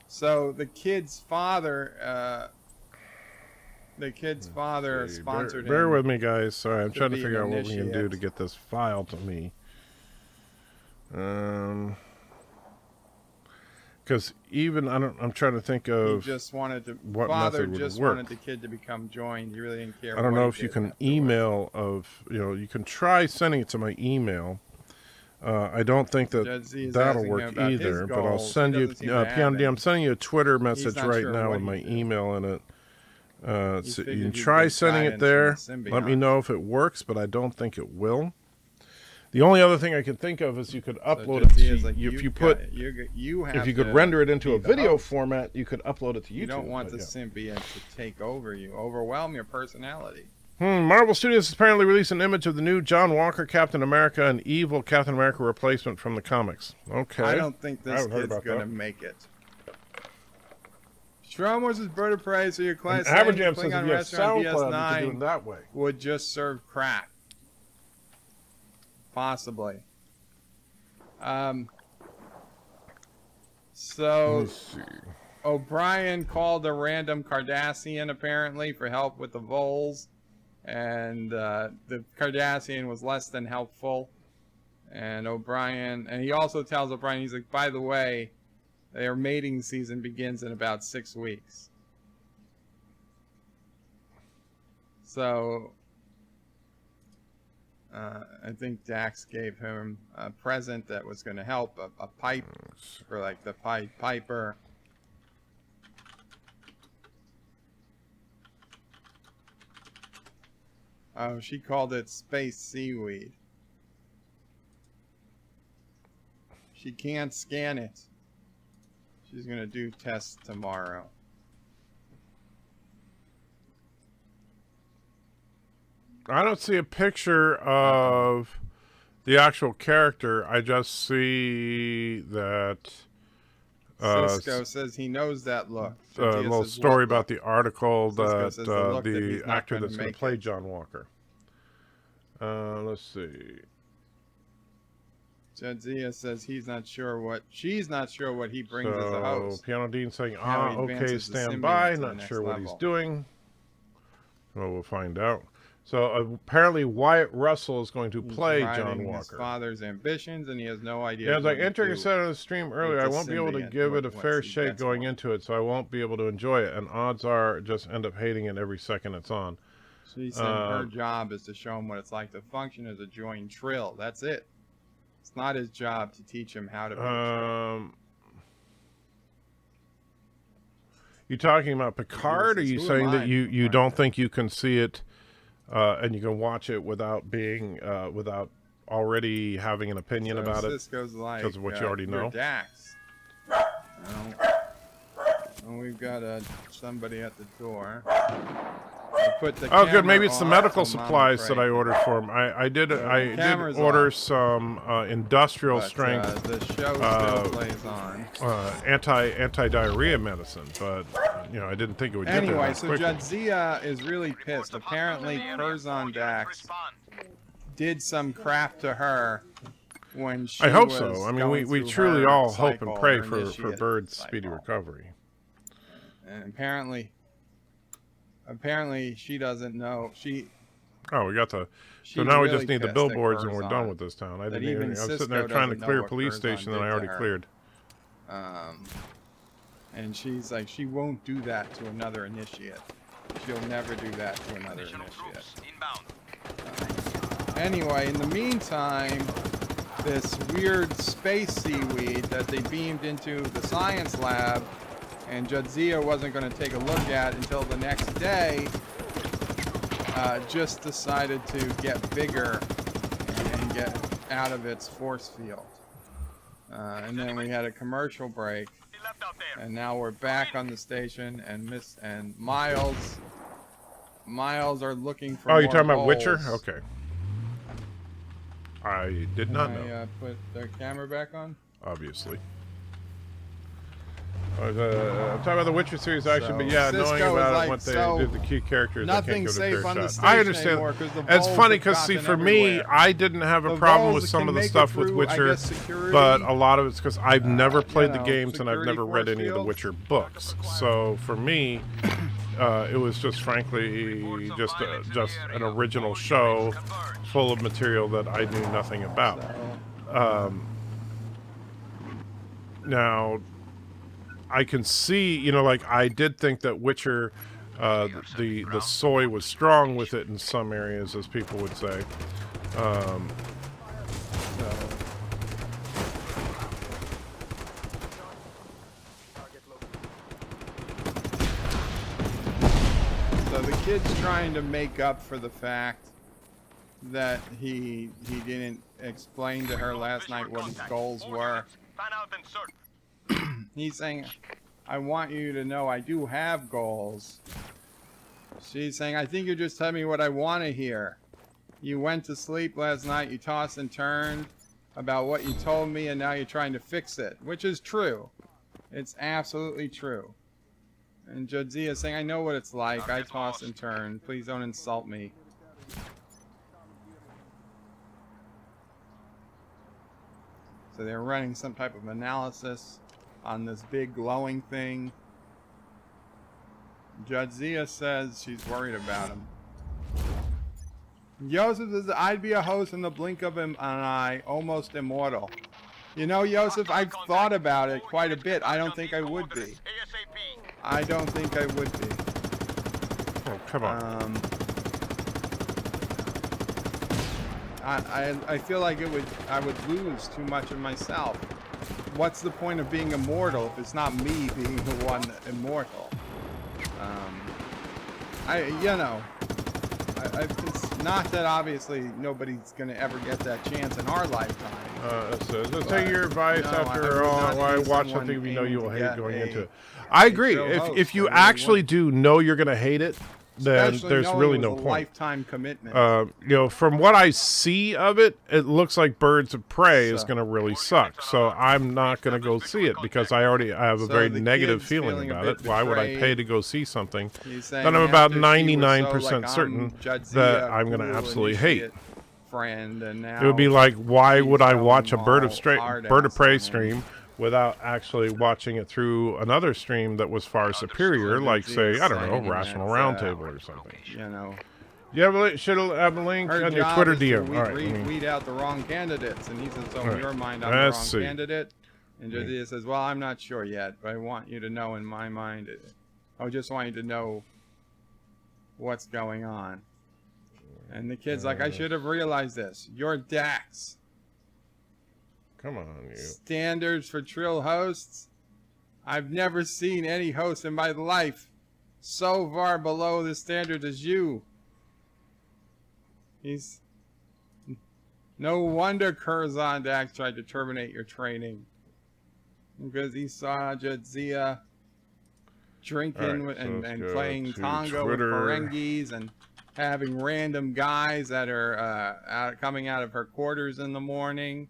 Speaker 1: So the kid's father, sponsored him.
Speaker 2: Bear with me, guys. Sorry, I'm trying to figure out what we can do
Speaker 1: initiate.
Speaker 2: to get this file to me. Because even I'm trying to think of.
Speaker 1: He just wanted to.
Speaker 2: What
Speaker 1: father
Speaker 2: method would
Speaker 1: just
Speaker 2: work.
Speaker 1: wanted the kid to become joined. He really didn't care.
Speaker 2: I don't
Speaker 1: what
Speaker 2: know
Speaker 1: he
Speaker 2: if you
Speaker 1: did
Speaker 2: can
Speaker 1: afterwards.
Speaker 2: email of. You can try sending it to my email. I don't think that
Speaker 1: Judge Z is
Speaker 2: that'll
Speaker 1: asking
Speaker 2: work
Speaker 1: about his
Speaker 2: either. But I'll
Speaker 1: goals.
Speaker 2: send
Speaker 1: He
Speaker 2: you.
Speaker 1: doesn't seem to have
Speaker 2: PMD, I'm
Speaker 1: any.
Speaker 2: sending you a Twitter message
Speaker 1: not
Speaker 2: right
Speaker 1: sure
Speaker 2: now
Speaker 1: what
Speaker 2: with my
Speaker 1: he did.
Speaker 2: email in it. So you
Speaker 1: figured
Speaker 2: can
Speaker 1: he'd
Speaker 2: try
Speaker 1: get
Speaker 2: sending it
Speaker 1: guidance
Speaker 2: there.
Speaker 1: from the
Speaker 2: Let me
Speaker 1: symbiote.
Speaker 2: know if it works, but I don't think it will. The only other thing I can think of is you could upload
Speaker 1: Judge
Speaker 2: it
Speaker 1: Z
Speaker 2: to
Speaker 1: is like,
Speaker 2: if
Speaker 1: "You've
Speaker 2: you
Speaker 1: got-
Speaker 2: put
Speaker 1: you have
Speaker 2: if you could
Speaker 1: to
Speaker 2: render it into
Speaker 1: be
Speaker 2: a
Speaker 1: the
Speaker 2: video
Speaker 1: host.
Speaker 2: format, you could upload it to YouTube.
Speaker 1: You don't want the
Speaker 2: but, yeah.
Speaker 1: symbiote to take over you, overwhelm your personality.
Speaker 2: Marvel Studios has apparently released an image of the new John Walker Captain America, an evil Captain America replacement from the comics. Okay.
Speaker 1: I don't think
Speaker 2: I
Speaker 1: this
Speaker 2: haven't heard
Speaker 1: kid's
Speaker 2: about
Speaker 1: gonna
Speaker 2: that.
Speaker 1: make it. Strom Wars is bird of prey, so your class
Speaker 2: And Aberjam
Speaker 1: saying
Speaker 2: says
Speaker 1: the
Speaker 2: if
Speaker 1: Klingon
Speaker 2: you have
Speaker 1: restaurant
Speaker 2: SoundCloud, you could do
Speaker 1: DS9
Speaker 2: it that way.
Speaker 1: would just serve crap. Possibly. So
Speaker 2: Let me see.
Speaker 1: O'Brien called a random Cardassian apparently for help with the voles, and the Cardassian was less than helpful. And O'Brien, and he also tells O'Brien, he's like, by the way, their mating season begins in about 6 weeks. So I think Dax gave him a present that was going to help, a pipe for like the Piper. Oh, she called it space seaweed. She can't scan it. She's going to do tests tomorrow.
Speaker 2: I don't see a picture of the actual character. I just see that
Speaker 1: Cisco says he knows that look.
Speaker 2: a
Speaker 1: Jadzia
Speaker 2: little
Speaker 1: says,
Speaker 2: story
Speaker 1: "What
Speaker 2: about
Speaker 1: look?"
Speaker 2: the article
Speaker 1: Cisco
Speaker 2: that
Speaker 1: says the look that
Speaker 2: the
Speaker 1: he's not
Speaker 2: actor
Speaker 1: gonna
Speaker 2: that's going to
Speaker 1: make
Speaker 2: play
Speaker 1: it.
Speaker 2: John Walker. Let's see.
Speaker 1: Jadzia says she's not sure what he brings as a
Speaker 2: So
Speaker 1: host.
Speaker 2: Piano Dean saying,
Speaker 1: How he
Speaker 2: okay,
Speaker 1: advances the
Speaker 2: stand
Speaker 1: symbiote
Speaker 2: by.
Speaker 1: to the
Speaker 2: Not
Speaker 1: next
Speaker 2: sure what he's
Speaker 1: level.
Speaker 2: doing. Well, we'll find out. So apparently Wyatt Russell is going to
Speaker 1: He's
Speaker 2: play
Speaker 1: riding
Speaker 2: John
Speaker 1: his
Speaker 2: Walker.
Speaker 1: father's ambitions, and he has no idea.
Speaker 2: Yeah, it's like
Speaker 1: what to
Speaker 2: entering a
Speaker 1: do.
Speaker 2: set on the stream earlier. I
Speaker 1: the
Speaker 2: won't be able to
Speaker 1: symbiote,
Speaker 2: give it a
Speaker 1: once
Speaker 2: fair
Speaker 1: he
Speaker 2: shake
Speaker 1: gets
Speaker 2: going
Speaker 1: one.
Speaker 2: into it, so I won't be able to enjoy it. And odds are, just end up hating it every second it's on.
Speaker 1: She said her job is to show him what it's like to function as a joined trill. That's it. It's not his job to teach him how to be a trill.
Speaker 2: You talking about Picard, or
Speaker 1: He
Speaker 2: you
Speaker 1: says,
Speaker 2: saying
Speaker 1: "Who am
Speaker 2: that
Speaker 1: I
Speaker 2: you
Speaker 1: to
Speaker 2: don't
Speaker 1: find
Speaker 2: think you can see it and you can watch it without being without already having an opinion
Speaker 1: So
Speaker 2: about it
Speaker 1: Cisco's like,
Speaker 2: because of what you already
Speaker 1: "You're
Speaker 2: know?
Speaker 1: Dax." And we've got somebody at the door. I put the
Speaker 2: Oh, good.
Speaker 1: camera
Speaker 2: Maybe it's the
Speaker 1: off
Speaker 2: medical
Speaker 1: so Mama
Speaker 2: supplies that
Speaker 1: Craig
Speaker 2: I ordered for him. I did
Speaker 1: camera's
Speaker 2: order
Speaker 1: off.
Speaker 2: some industrial
Speaker 1: But,
Speaker 2: strength
Speaker 1: the show still plays on.
Speaker 2: anti-diarrhea medicine, but I didn't think it would get there
Speaker 1: Anyway,
Speaker 2: that
Speaker 1: so
Speaker 2: quickly.
Speaker 1: Jadzia is really pissed. Apparently, Curzon Dax did some crap to her when she
Speaker 2: I hope
Speaker 1: was
Speaker 2: so. I mean,
Speaker 1: going
Speaker 2: we
Speaker 1: through
Speaker 2: truly
Speaker 1: her
Speaker 2: all hope
Speaker 1: cycle,
Speaker 2: and pray
Speaker 1: her
Speaker 2: for
Speaker 1: initiate
Speaker 2: Bird's
Speaker 1: cycle.
Speaker 2: speedy recovery.
Speaker 1: And apparently she doesn't know.
Speaker 2: Oh, we got the.
Speaker 1: She's
Speaker 2: So now we
Speaker 1: really
Speaker 2: just need the
Speaker 1: pissed at
Speaker 2: billboards and we're done
Speaker 1: Curzon.
Speaker 2: with this town. I
Speaker 1: That
Speaker 2: didn't even.
Speaker 1: even
Speaker 2: I was sitting
Speaker 1: Cisco
Speaker 2: there trying to
Speaker 1: doesn't
Speaker 2: clear
Speaker 1: know
Speaker 2: a
Speaker 1: what
Speaker 2: police
Speaker 1: Curzon
Speaker 2: station that
Speaker 1: did
Speaker 2: I
Speaker 1: to
Speaker 2: already
Speaker 1: her.
Speaker 2: cleared.
Speaker 1: And she's like, she won't do that to another initiate. She'll never do that to another initiate. Anyway, in the meantime, this weird space seaweed that they beamed into the science lab and Jadzia wasn't going to take a look at until the next day, just decided to get bigger and get out of its force field. And then we had a commercial break, and now we're back on the station, and Miles are looking for.
Speaker 2: Oh, you're
Speaker 1: more
Speaker 2: talking about Witcher?
Speaker 1: holes.
Speaker 2: Okay. I did not know.
Speaker 1: Can I put the camera back on?
Speaker 2: Obviously. I'm talking about the Witcher series action, but yeah,
Speaker 1: Cisco
Speaker 2: knowing about
Speaker 1: like,
Speaker 2: what they
Speaker 1: so
Speaker 2: did, the key characters, I can't
Speaker 1: nothing's
Speaker 2: give it a
Speaker 1: safe
Speaker 2: fair
Speaker 1: on the
Speaker 2: shot.
Speaker 1: station
Speaker 2: I understand.
Speaker 1: anymore 'cause the
Speaker 2: It's
Speaker 1: voles
Speaker 2: funny
Speaker 1: have
Speaker 2: because, see,
Speaker 1: gotten
Speaker 2: for me,
Speaker 1: everywhere.
Speaker 2: I didn't have a
Speaker 1: The
Speaker 2: problem
Speaker 1: voles
Speaker 2: with some
Speaker 1: can
Speaker 2: of the
Speaker 1: make it
Speaker 2: stuff with
Speaker 1: through, I
Speaker 2: Witcher,
Speaker 1: guess, security,
Speaker 2: but a lot of it's because I've never played the
Speaker 1: know,
Speaker 2: games and I've
Speaker 1: security
Speaker 2: never read
Speaker 1: force
Speaker 2: any of the
Speaker 1: field.
Speaker 2: Witcher books. So for me, it was just frankly just an original show full of material that I knew nothing about. Now, I can see, you know, like I did think that Witcher, the soy was strong with it in some areas, as people would say.
Speaker 1: So the kid's trying to make up for the fact that he didn't explain to her last night what his goals were.
Speaker 3: Fan out and search.
Speaker 1: He's saying, I want you to know I do have goals. She's saying, I think you're just telling me what I want to hear. You went to sleep last night, you tossed and turned about what you told me, and now you're trying to fix it, which is true. It's absolutely true. And Jadzia is saying, I know what it's like. I toss and turn. Please don't insult me. So they're running some type of analysis on this big glowing thing. Jadzia says she's worried about him. Joseph says, I'd be a host in the blink of an eye, almost immortal. You know, Joseph, I've thought about it quite a bit. I don't think I would be. I don't think I would be.
Speaker 2: Oh, come on.
Speaker 1: I feel like I would lose too much of myself. What's the point of being immortal if it's not me being the one immortal? It's not that obviously nobody's gonna ever get that chance in our lifetime.
Speaker 2: So take your advice after all. Why watch something you know you will hate going into it?
Speaker 1: I
Speaker 2: I agree. If you actually do know you're going to hate it, then there's really no point.
Speaker 1: Lifetime commitment.
Speaker 2: You know, from what I see of it, it looks like Birds of Prey is going to really suck. So I'm not going to go see it because I have a very negative feeling about it. Why would I pay to go see something that I'm about 99% certain that I'm going to absolutely hate?
Speaker 1: And now
Speaker 2: it would be like, why would I watch a Bird of Prey stream without actually watching it through another stream that was far superior, like, say, I don't know, Rational Roundtable or something.
Speaker 1: You know.
Speaker 2: You should have a link on your Twitter DM. All right.
Speaker 1: Weed out the wrong candidates, and he says, so in your mind, I'm the wrong candidate. And Jadzia says, well, I'm not sure yet, but I want you to know in my mind, I just want you to know what's going on. And the kid's like, I should have realized this. You're Dax.
Speaker 2: Come on, you.
Speaker 1: Standards for Trill hosts. I've never seen any host in my life so far below the standard as you. He's... No wonder Curzon Dax tried to terminate your training. Because he saw Jadzia drinking and playing Tonga with Ferengis and having random guys that are coming out of her quarters in the morning.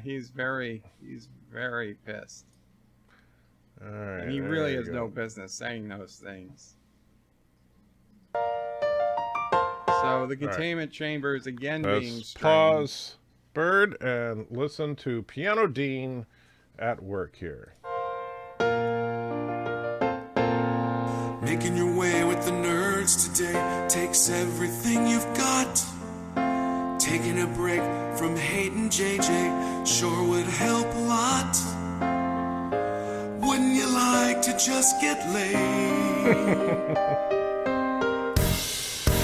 Speaker 1: He's very pissed.
Speaker 2: All right,
Speaker 1: and he really has no business saying those things. So the containment chamber is again being strained.
Speaker 2: Pause, Bird, and listen to Piano Dean at work here.
Speaker 5: Making your way with the nerds today takes everything you've got. Taking a break from hating JJ sure would help a lot. Wouldn't you like to just get laid?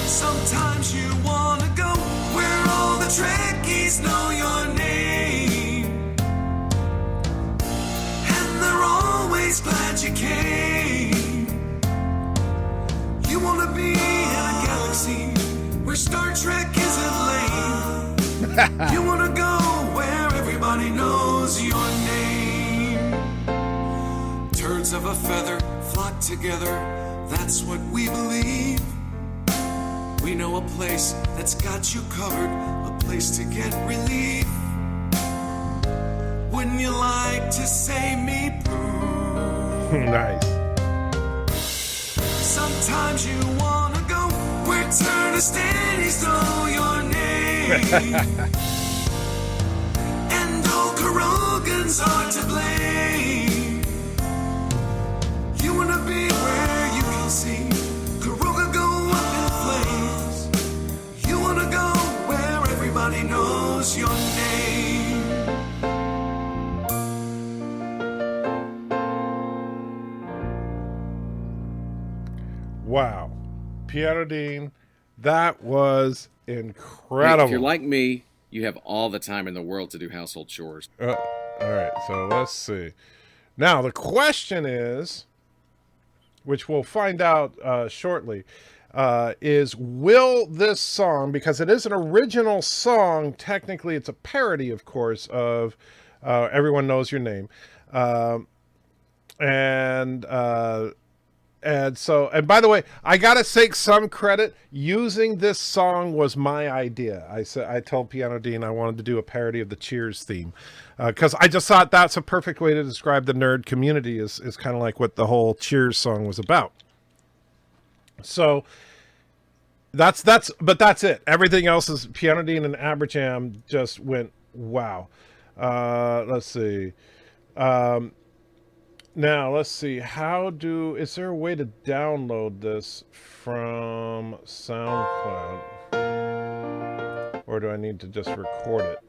Speaker 5: Sometimes you wanna go where all the Trekkies know your name, and they're always glad you came. You wanna be in a galaxy where Star Trek isn't lame. You wanna go where everybody knows your name. Turds of a feather flock together, that's what we believe. We know a place that's got you covered, a place to get relief. Wouldn't you like to say me, Pooh?
Speaker 2: Nice.
Speaker 5: Sometimes you wanna go where Turtlestan's know your name. And all Carogans are to blame. You wanna be where you can see Caroga go up in flames. You wanna go where everybody knows your name.
Speaker 2: Wow. Piano Dean, that was incredible.
Speaker 6: If you're like me, you have all the time in the world to do household chores.
Speaker 2: All right, so let's see. Now, the question is, which we'll find out shortly, is will this song, because it is an original song, technically it's a parody, of course, of Everyone Knows Your Name. And so, and by the way, I gotta take some credit. Using this song was my idea. I told Piano Dean I wanted to do a parody of the Cheers theme, because I just thought that's a perfect way to describe the nerd community. Is kind of like what the whole Cheers song was about. So that's it. Everything else is Piano Dean and ABBERJAM just went wow. Let's see. Now, let's see, is there a way to download this from SoundCloud? Or do I need to just record it?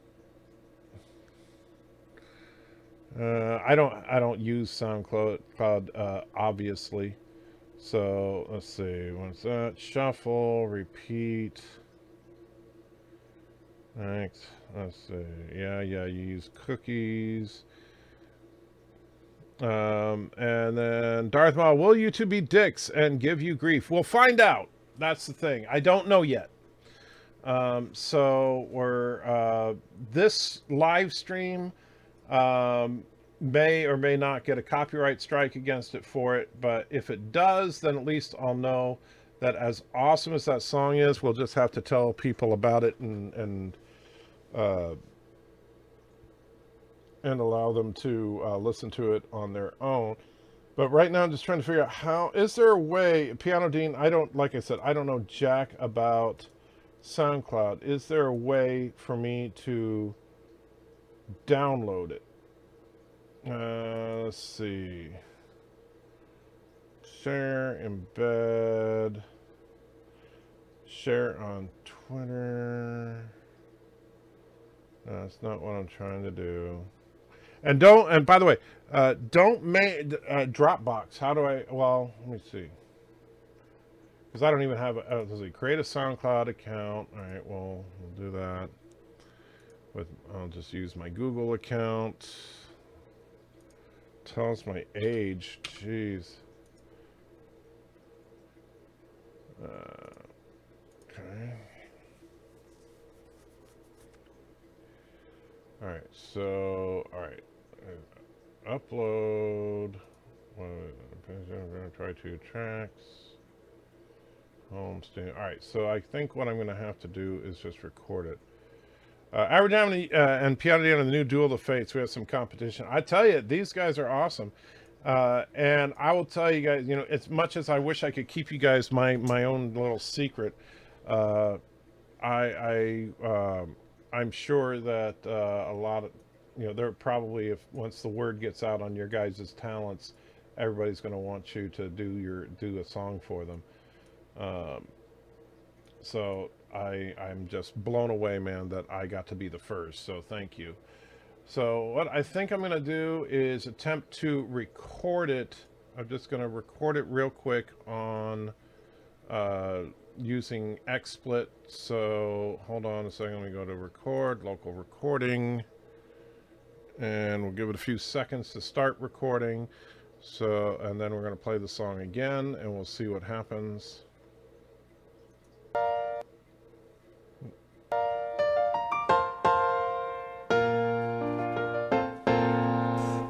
Speaker 2: I don't use SoundCloud, obviously. So, let's see, what's that? Shuffle, repeat. Thanks. Let's see, yeah, you use cookies. And then Darth Maul, will you two be dicks and give you grief? We'll find out. That's the thing. I don't know yet. So we're this live stream may or may not get a copyright strike against it for it, but if it does, then at least I'll know that as awesome as that song is, we'll just have to tell people about it and allow them to listen to it on their own. But right now I'm just trying to figure out is there a way, Piano Dean, like I said, I don't know jack about SoundCloud. Is there a way for me to download it? Let's see. Share, embed, share on Twitter. That's not what I'm trying to do. And by the way, don't make Dropbox. How do I, well, let me see. Because I don't even have let's see, create a SoundCloud account. All right, well, we'll do that. I'll just use my Google account. Tells my age, jeez. Okay. All right, so, all right. Upload. Try 2 tracks. Home studio. All right, so I think what I'm going to have to do is just record it. ABBERJAM and Piano Dean on the new Duel of the Fates. We have some competition. I tell you, these guys are awesome. And I will tell you guys, as much as I wish I could keep you guys my own little secret, I'm sure that a lot of, they're probably, once the word gets out on your guys' talents, everybody's going to want you to do a song for them. So I'm just blown away, man, that I got to be the first. So thank you. So what I think I'm going to do is attempt to record it. I'm just going to record it real quick on using XSplit. So hold on a second. Let me go to record, local recording, and we'll give it a few seconds to start recording. So, and then we're going to play the song again and we'll see what happens.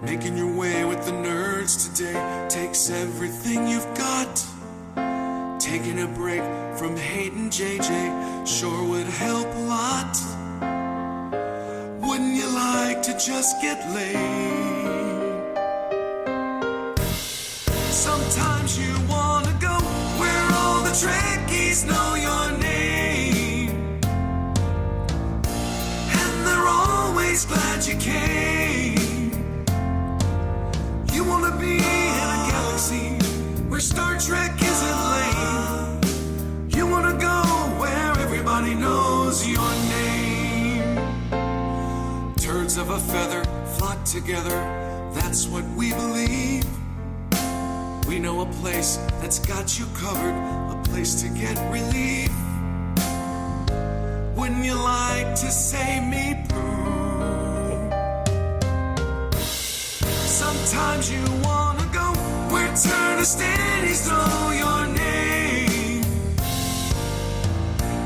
Speaker 5: Making your way with the nerds today takes everything you've got. Taking a break from hating JJ sure would help a lot. Wouldn't you like to just get laid? Sometimes you wanna go where all the Trekkies know your name, and they're always glad you came. You wanna be in a galaxy where Star Trek isn't lame. You wanna go where everybody knows your name. Turds of a feather flock together, that's what we believe. We know a place that's got you covered, a place to get relief. Wouldn't you like to say me poo? Sometimes you wanna go where Turnistannies know your name,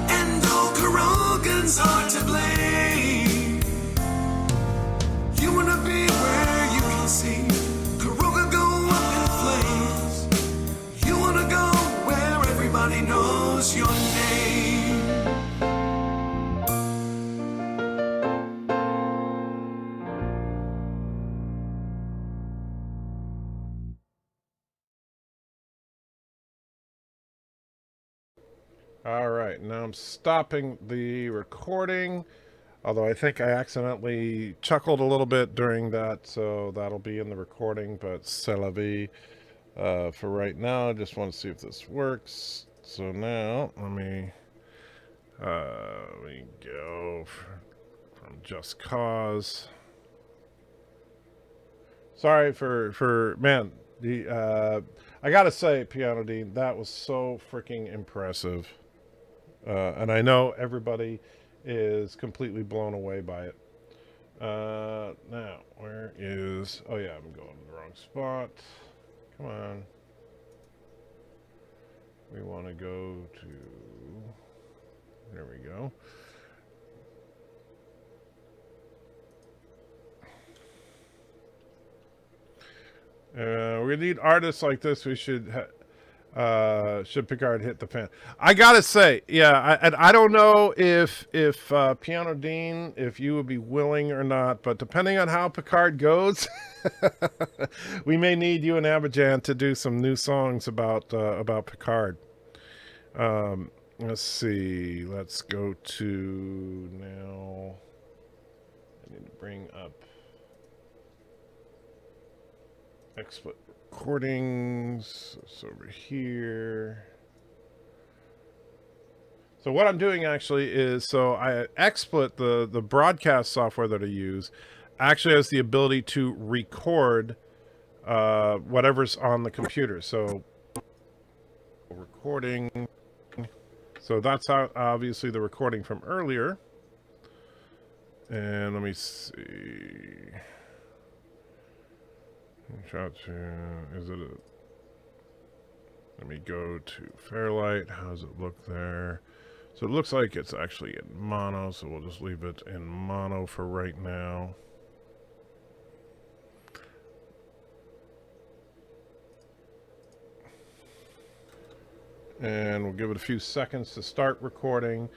Speaker 5: and all Carogans are to blame. You wanna be where you can see Carogan go up in flames. You wanna go where everybody knows your name.
Speaker 2: All right, now I'm stopping the recording. Although I think I accidentally chuckled a little bit during that, so that'll be in the recording, but c'est la vie. For right now, I just want to see if this works. So now, let me go from Just Cause. Sorry for man, I gotta say, Piano Dean, that was so freaking impressive. And I know everybody is completely blown away by it. Now, where is... Oh, yeah, I'm going to the wrong spot. Come on. We want to go to... There we go. We're going to need artists like this. We should Picard hit the fan. I gotta say, yeah, I don't know if Piano Dean, if you would be willing or not, but depending on how Picard goes, we may need you and Abberjam to do some new songs about Picard. Let's see. Let's go to now. I need to bring up XSplit recordings. It's over here. So what I'm doing actually is, so I XSplit, the broadcast software that I use, actually has the ability to record whatever's on the computer. So recording. So that's how, obviously the recording from earlier. And let me see. Shot to, is it a, let me go to Fairlight. How does it look there? So it looks like it's actually in mono, so we'll just leave it in mono for right now. And we'll give it a few seconds to start recording.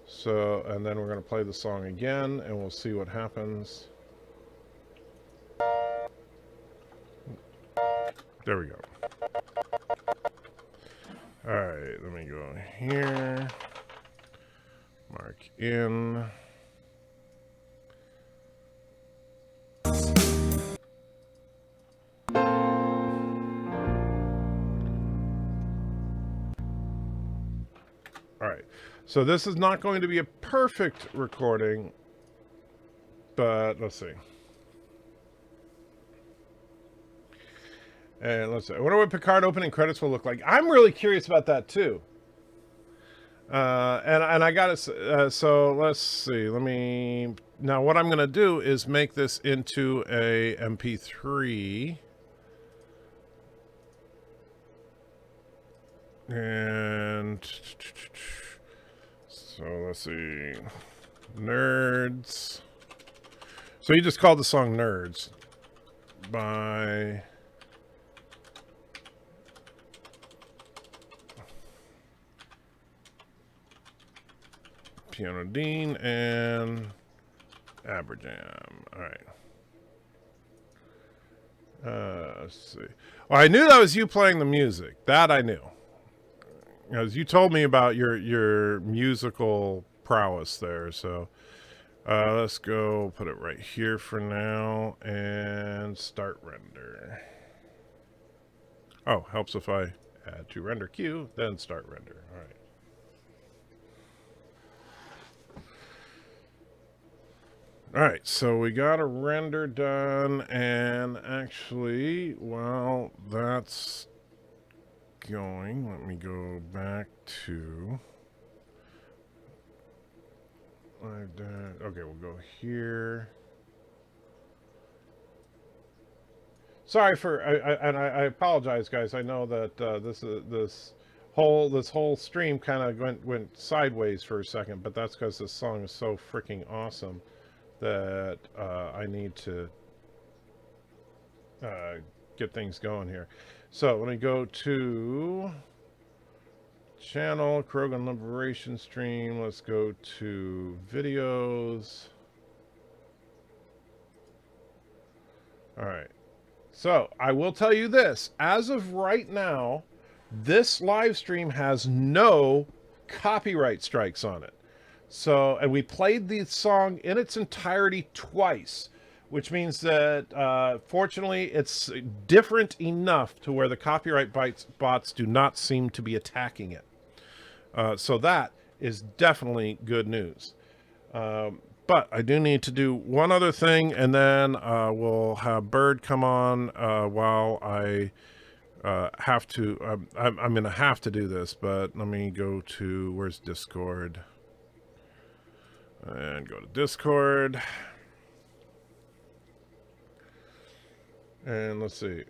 Speaker 2: So, and then we're going to play the song again and we'll see what happens. There we go. All right, let me go here. Mark in. All right, so this is not going to be a perfect recording, but let's see. And let's see. I wonder what Picard opening credits will look like. I'm really curious about that too. And I gotta. So let's see. Let me. Now what I'm gonna do is make this into a MP3. And so let's see. Nerds. So you just called the song Nerds by Piano Dean and Abberjam. All right. Let's see. Well, I knew that was you playing the music. That I knew. As you told me about your musical prowess there. So let's go put it right here for now and start render. Oh, helps if I add to render queue, then start render. All right. All right, so we got a render done, and actually, while that's going, let me go back to okay, we'll go here. Sorry for I apologize, guys. I know that this whole stream kind of went sideways for a second, but that's because this song is so freaking awesome that I need to get things going here. So let me go to channel, Carogan Liberation Stream. Let's go to videos. All right. So I will tell you this, as of right now, this live stream has no copyright strikes on it. So, and we played the song in its entirety twice, which means that, fortunately, it's different enough to where the copyright bots do not seem to be attacking it. So that is definitely good news. But I do need to do one other thing, and then we'll have Bird come on while I have to. I'm going to have to do this, but let me go to, where's Discord? And go to Discord. And let's see.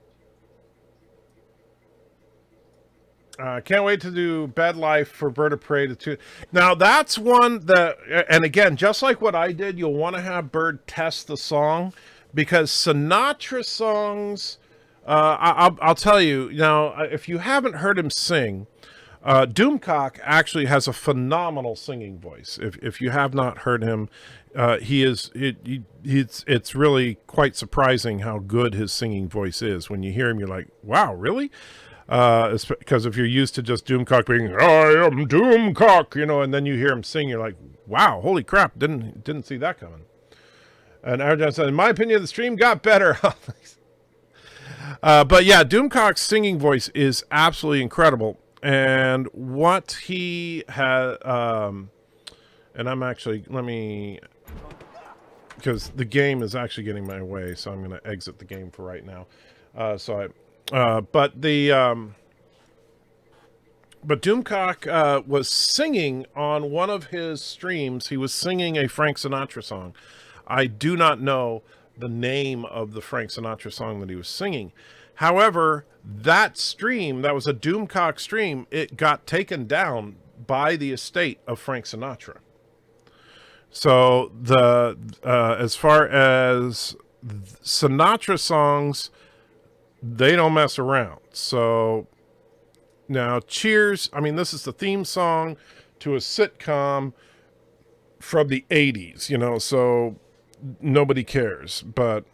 Speaker 2: Can't wait to do Bed Life for Bird of Prey to 2. Now, that's one that, and again, just like what I did, you'll want to have Bird test the song, because Sinatra songs, I'll tell you, now, if you haven't heard him sing, Doomcock actually has a phenomenal singing voice. If you have not heard him, it's really quite surprising how good his singing voice is. When you hear him, you're like, wow, really? Because if you're used to just Doomcock being, I am Doomcock, you know, and then you hear him sing, you're like, wow, holy crap, didn't see that coming. And Arjan said, in my opinion, the stream got better. But yeah, Doomcock's singing voice is absolutely incredible. And what he had, and I'm actually, because the game is actually getting my way, so I'm going to exit the game for right now. But Doomcock was singing on one of his streams. He was singing a Frank Sinatra song. I do not know the name of the Frank Sinatra song that he was singing. However, that stream, that was a Doomcock stream, it got taken down by the estate of Frank Sinatra. So as far as Sinatra songs, they don't mess around. So now Cheers, I mean, this is the theme song to a sitcom from the 80s, you know, so nobody cares. But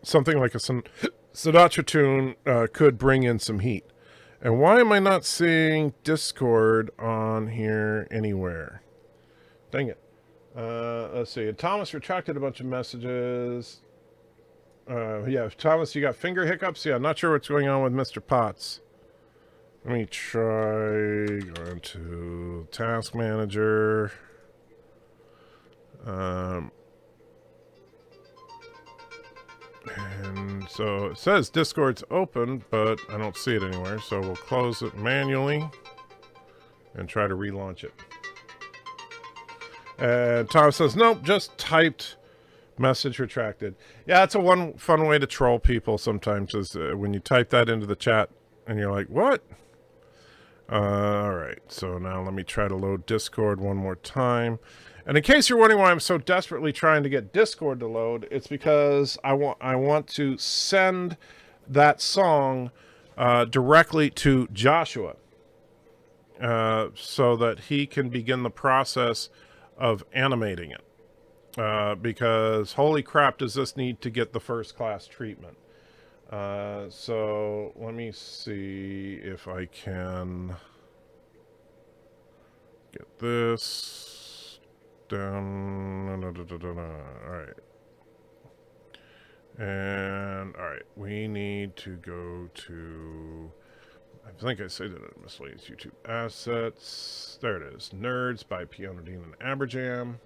Speaker 2: something like a Sinatra tune could bring in some heat. And why am I not seeing Discord on here anywhere? Dang it. Let's see. Thomas retracted a bunch of messages. Yeah, Thomas, you got finger hiccups? Yeah, I'm not sure what's going on with Mr. Potts. Let me try going to Task Manager. And so it says Discord's open, but I don't see it anywhere. So we'll close it manually and try to relaunch it. And Tom says, nope, just typed message retracted. Yeah, that's one fun way to troll people sometimes, is when you type that into the chat and you're like, what? All right, so now let me try to load Discord one more time. And in case you're wondering why I'm so desperately trying to get Discord to load, it's because I want to send that song directly to Joshua so that he can begin the process of animating it. Because holy crap, does this need to get the first class treatment. So let me see if I can get this down. All right. And all right, we need to go to, I think I said it in miscellaneous YouTube assets. There it is. Nerds by Pionadine and Abberjam.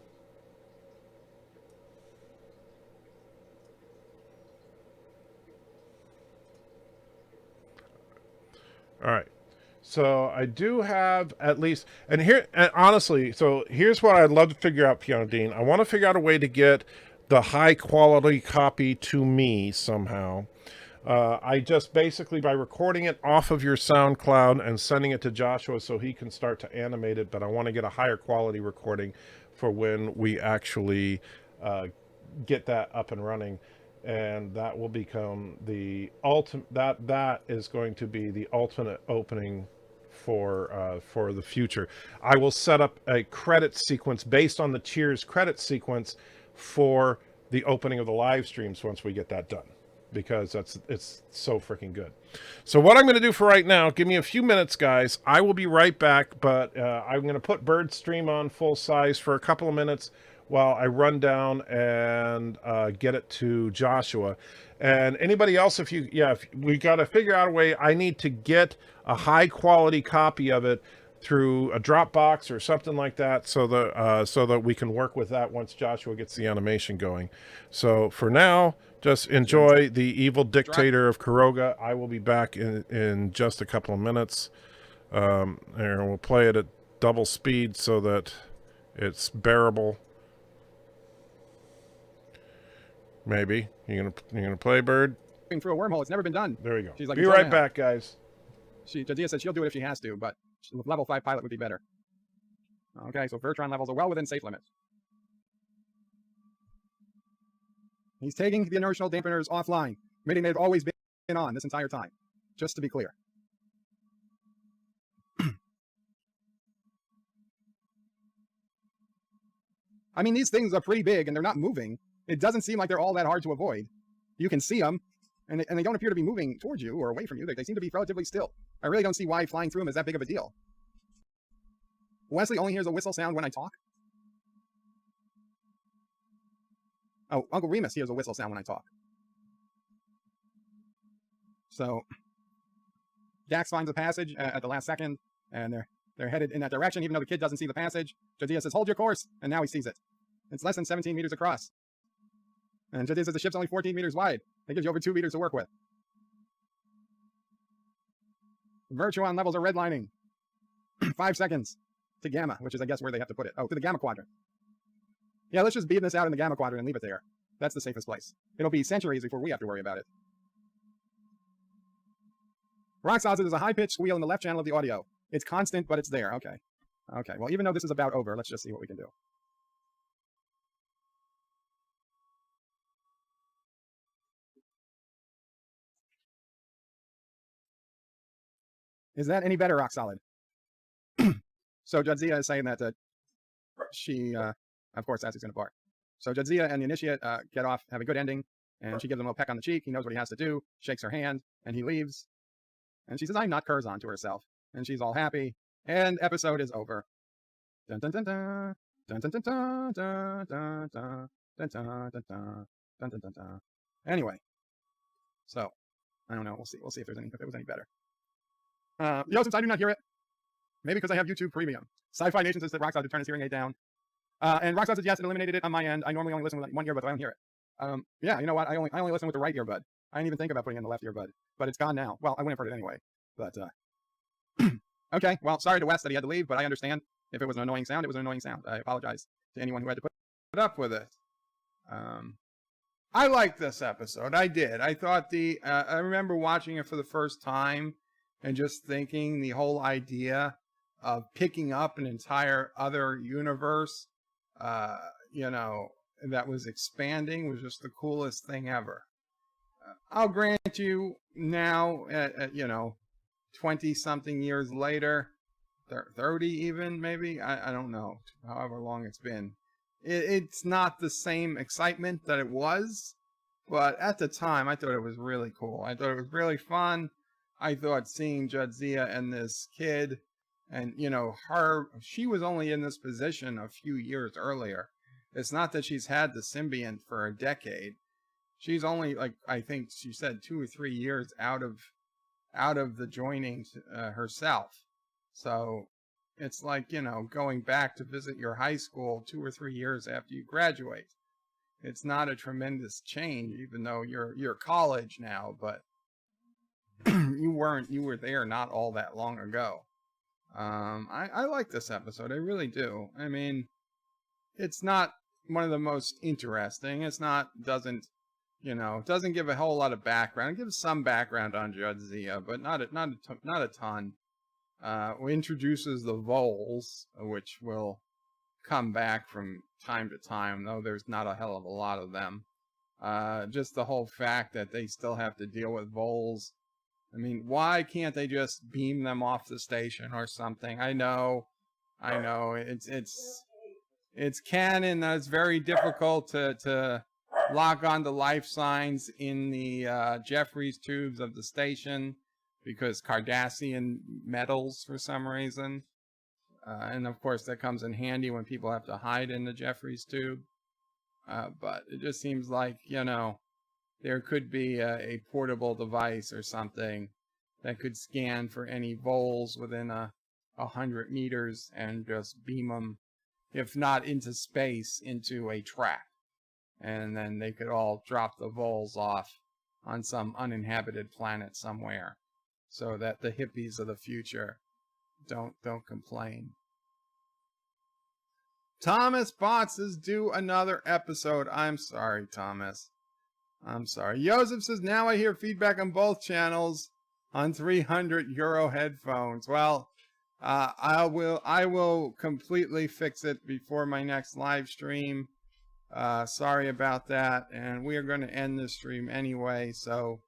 Speaker 2: All right. So I do have at least, and here, and honestly, so here's what I'd love to figure out, Pionadine. I want to figure out a way to get the high quality copy to me somehow. I just basically, by recording it off of your SoundCloud and sending it to Joshua so he can start to animate it, but I want to get a higher quality recording for when we actually get that up and running. And that will become the ultimate, that is going to be the ultimate opening for the future. I will set up a credit sequence based on the Cheers credit sequence for the opening of the live streams once we get that done, because it's so freaking good. So what I'm going to do for right now, give me a few minutes, guys. I will be right back, but I'm going to put Bird Stream on full size for a couple of minutes while I run down and get it to Joshua. And anybody else, if we got to figure out a way. I need to get a high quality copy of it through a Dropbox or something like that, so that we can work with that once Joshua gets the animation going. So for now, just enjoy the evil dictator of Caroga. I will be back in just a couple of minutes. And we'll play it at double speed so that it's bearable. Maybe you're gonna play, Bird?
Speaker 1: Through a wormhole. It's never been done.
Speaker 2: There we go.
Speaker 1: She's like,
Speaker 2: be right back, guys.
Speaker 1: Jadzia said she'll do it if she has to, but level 5 pilot would be better. Okay, so Vertron levels are well within safe limits. He's taking the inertial dampeners offline, admitting they've always been on this entire time, just to be clear. I mean, these things are pretty big and they're not moving. It doesn't seem like they're all that hard to avoid. You can see them, and they don't appear to be moving towards you or away from you. They seem to be relatively still. I really don't see why flying through them is that big of a deal. Wesley only hears a whistle sound when I talk. Oh, Uncle Remus hears a whistle sound when I talk. So, Dax finds a passage at the last second, and they're headed in that direction, even though the kid doesn't see the passage. Jadzia says, "Hold your course," and now he sees it. It's less than 17 meters across. And Jadzia says the ship's only 14 meters wide. That gives you over 2 meters to work with. Virtuon levels are redlining. 5 seconds to Gamma, which is, I guess, where they have to put it. Oh, to the Gamma Quadrant. Yeah, let's just beam this out in the Gamma Quadrant and leave it there. That's the safest place. It'll be centuries before we have to worry about it. Rock says there's a high-pitched squeal in the left channel of the audio. It's constant, but it's there. Okay. Okay, well, even though this is about over, let's just see what we can do. Is that any better, Rock Solid? So Jadzia is saying that she, of course, as he's going to bark. So Jadzia and the Initiate get off, have a good ending, and she gives him a peck on the cheek. He knows what he has to do, shakes her hand, and he leaves. And she says, "I'm not Curzon," to herself. And she's all happy, and episode is over. Dun dun dun dun dun dun dun dun dun dun dun dun dun dun dun dun dun. Anyway, so I don't know. We'll see. We'll see if it was any better. Since I do not hear it, maybe because I have YouTube Premium. Sci-Fi Nation says that Rockstar to turn his hearing aid down. And Rockstar says yes, it eliminated it on my end. I normally only listen with one earbud, but I don't hear it. Yeah, you know what? I only listen with the right earbud. I didn't even think about putting in the left earbud, but it's gone now. Well, I wouldn't have heard it anyway. But okay. Well, sorry to Wes that he had to leave, but I understand. If it was an annoying sound, it was an annoying sound. I apologize to anyone who had to put up with it. I liked this episode. I did. I thought I remember watching it for the first time and just thinking the whole idea of picking up an entire other universe, that was expanding was just the coolest thing ever. I'll grant you now, 20-something years later, 30 even, maybe, I don't know, however long it's been. It's not the same excitement that it was, But at the time, I thought it was really cool. I thought it was really fun. I thought seeing Jadzia and this kid, and, you know, she was only in this position a few years earlier. It's not that she's had the symbiont for a decade. She's only, like, I think she said 2 or 3 years out of the joining herself. So it's like, you know, going back to visit your high school 2 or 3 years after you graduate. It's not a tremendous change, even though you're college now, but you were there not all that long ago. I like this episode. I really do. I mean, it's not one of the most interesting. Doesn't give a whole lot of background. It gives some background on Jadzia, but not a ton. Introduces the voles, which will come back from time to time, though there's not a hell of a lot of them. Just the whole fact that they still have to deal with voles. I mean, why can't they just beam them off the station or something? I know, it's canon that it's very difficult to lock on the life signs in the Jeffries tubes of the station because Cardassian metals for some reason. And of course that comes in handy when people have to hide in the Jeffries tube. But it just seems like, you know, there could be a portable device or something that could scan for any voles within 100 meters and just beam them, if not into space, into a track. And then they could all drop the voles off on some uninhabited planet somewhere so that the hippies of the future don't complain. Thomas Botts is due another episode. I'm sorry, Thomas. I'm sorry. Joseph says, now I hear feedback on both channels on €300 headphones. Well, I will completely fix it before my next live stream. Sorry about that. And we are going to end this stream anyway, so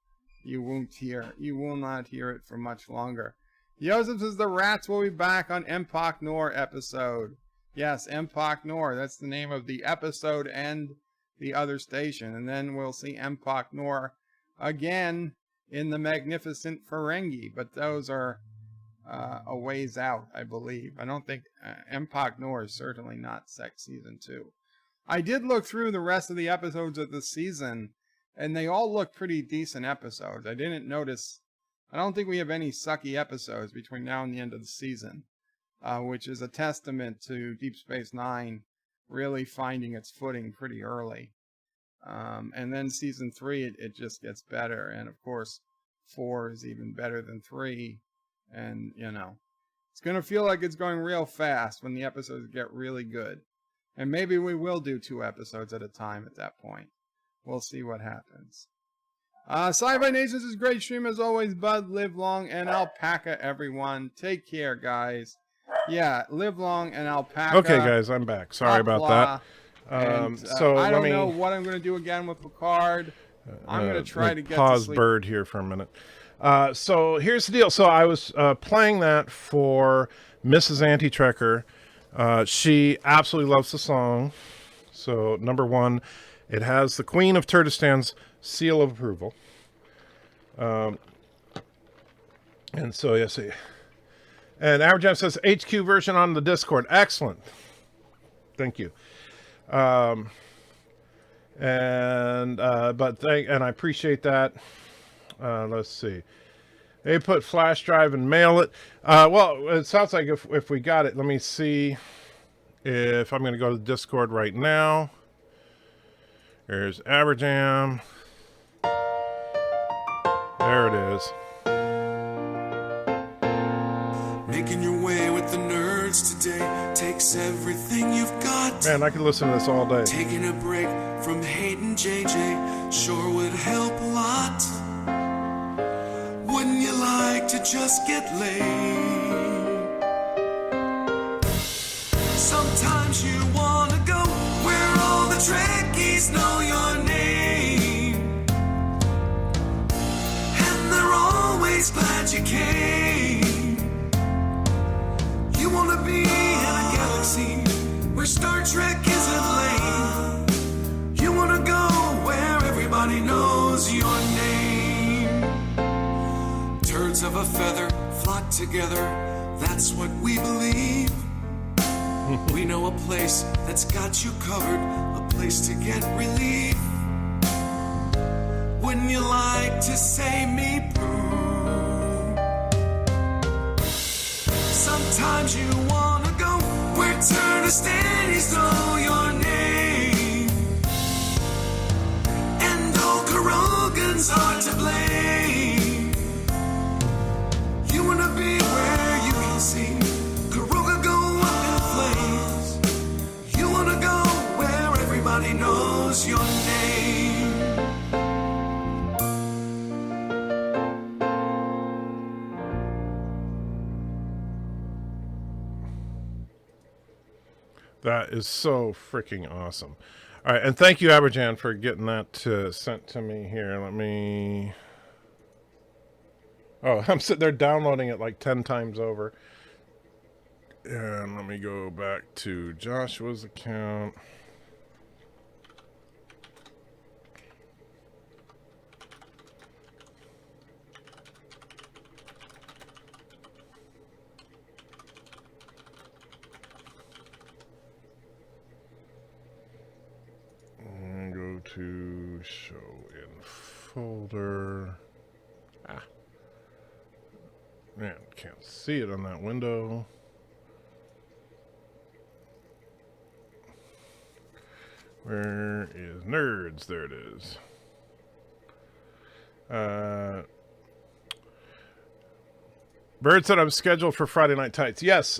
Speaker 1: you will not hear it for much longer. Joseph says the rats will be back on Empok Nor episode. Yes, Empok Nor. That's the name of the episode and the other station. And then we'll see Empok Nor again in the magnificent Ferengi. But those are a ways out, I believe. I don't think Empok Nor is certainly not Season 2. I did look through the rest of the episodes of the season, and they all look pretty decent episodes. I don't think we have any sucky episodes between now and the end of the season, which is a testament to Deep Space Nine really finding its footing pretty early. And then Season 3, it just gets better. And of course, 4 is even better than 3. And, you know, it's going to feel like it's going real fast when the episodes get really good. And maybe we will do 2 episodes at a time at that point. We'll see what happens. Sci-Fi Nation, this is a great stream as always, bud. Live long and alpaca, everyone. Take care, guys. Yeah, live long and alpaca.
Speaker 2: Okay, guys, I'm back. Sorry about that.
Speaker 1: So I don't know what I'm going to do again with Picard. I'm going to try to get
Speaker 2: pause
Speaker 1: to sleep.
Speaker 2: Bird here for a minute. So here's the deal. So I was playing that for Mrs. Anti-Trekker. She absolutely loves the song. So number 1, it has the Queen of Turdistan's seal of approval. And so yes, and Abberjam says HQ version on the Discord. Excellent. Thank you. And I appreciate that. Let's see. They put flash drive and mail it. Well, it sounds like if we got it, let me see if I'm going to go to the Discord right now. There's Abberjam. There it is.
Speaker 5: Making your way with the nerds today takes everything you've got.
Speaker 2: Man, I could listen to this all day.
Speaker 5: Taking a break from hating JJ sure would help a lot. Wouldn't you like to just get laid? Sometimes you wanna go where all the Trekkies know your name, and they're always glad you came. You wanna be in a galaxy where Star Trek isn't lame. You wanna go where everybody knows Birds of a feather flock together, that's what we believe. We know a place that's got you covered, a place to get relief. Wouldn't you like to say me poo? Sometimes you wanna go where Turtlestandies know your name, and all Carogans are to blame. You wanna be where you can see Caroga go up in flames. You wanna go where everybody knows your name.
Speaker 2: That is so freaking awesome. All right, and thank you, Abberjam, for getting that sent to me here. Let me... Oh, I'm sitting there downloading it like 10 times over. And let me go back to Joshua's account. And go to show in folder. Man, can't see it on that window. Where is nerds? There it is. Bird said I'm scheduled for Friday Night Tights. Yes.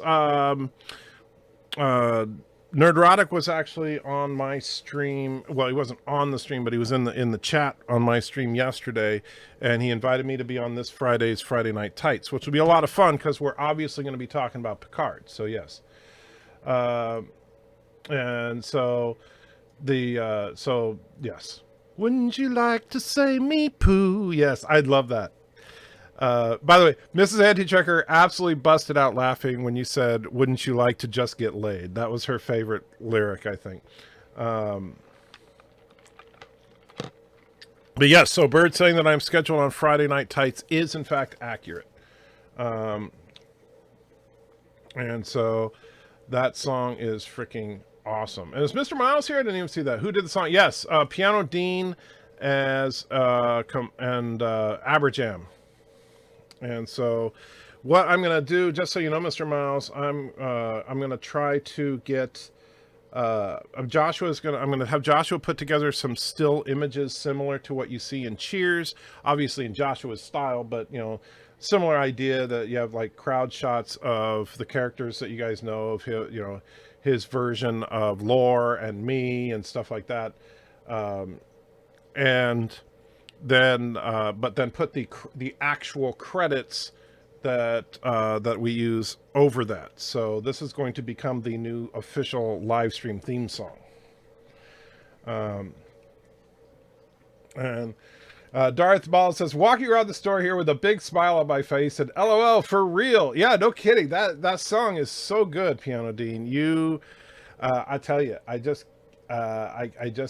Speaker 2: Nerdrotic was actually on my stream. Well, he wasn't on the stream, but he was in the chat on my stream yesterday, and he invited me to be on this Friday's Friday Night Tights, which will be a lot of fun because we're obviously going to be talking about Picard. So yes, and so yes. Wouldn't you like to say me poo? Yes, I'd love that. By the way, Mrs. Anti-Checker absolutely busted out laughing when you said, wouldn't you like to just get laid? That was her favorite lyric, I think. But yes, so Bird saying that I'm scheduled on Friday Night Tights is in fact accurate. And so that song is freaking awesome. And is Mr. Miles here? I didn't even see that. Who did the song? Yes, Piano Dean as Abberjam. And so what I'm going to do, just so you know, Mr. Miles, I'm going to try to get I'm going to have Joshua put together some still images similar to what you see in Cheers, obviously in Joshua's style, but you know, similar idea that you have like crowd shots of the characters that you guys know of, you know, his version of Lore and me and stuff like that. And then but then put the actual credits that that we use over that. So this is going to become the new official live stream theme song. And Darth Ball says, walking around the store here with a big smile on my face and LOL for real. Yeah, no kidding. That song is so good, Piano Dean. You I tell you, I just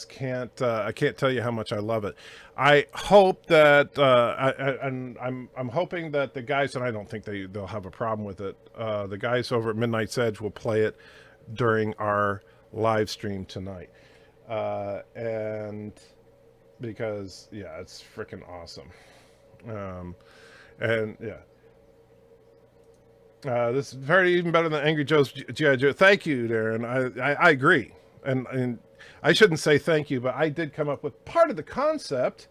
Speaker 2: can't I can't tell you how much I love it. I hope that I'm hoping that the guys, and I don't think they'll have a problem with it, the guys over at Midnight's Edge will play it during our live stream tonight. And because yeah, it's freaking awesome. And yeah. This is very even better than Angry Joe's G.I. Joe. Thank you, Darren. I agree. And I shouldn't say thank you, but I did come up with part of the concept,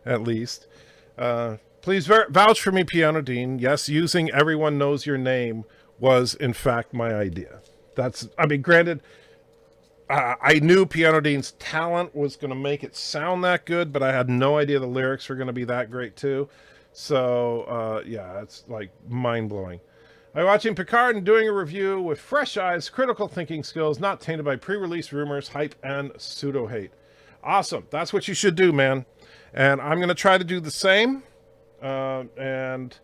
Speaker 2: at least. Please vouch for me, Piano Dean. Yes, using Everyone Knows Your Name was, in fact, my idea. I mean, granted, I knew Piano Dean's talent was going to make it sound that good, but I had no idea the lyrics were going to be that great, too. So, yeah, it's, like, mind-blowing. I'm watching Picard and doing a review with fresh eyes, critical thinking skills, not tainted by pre-release rumors, hype, and pseudo-hate. Awesome. That's what you should do, man. And I'm going to try to do the same. And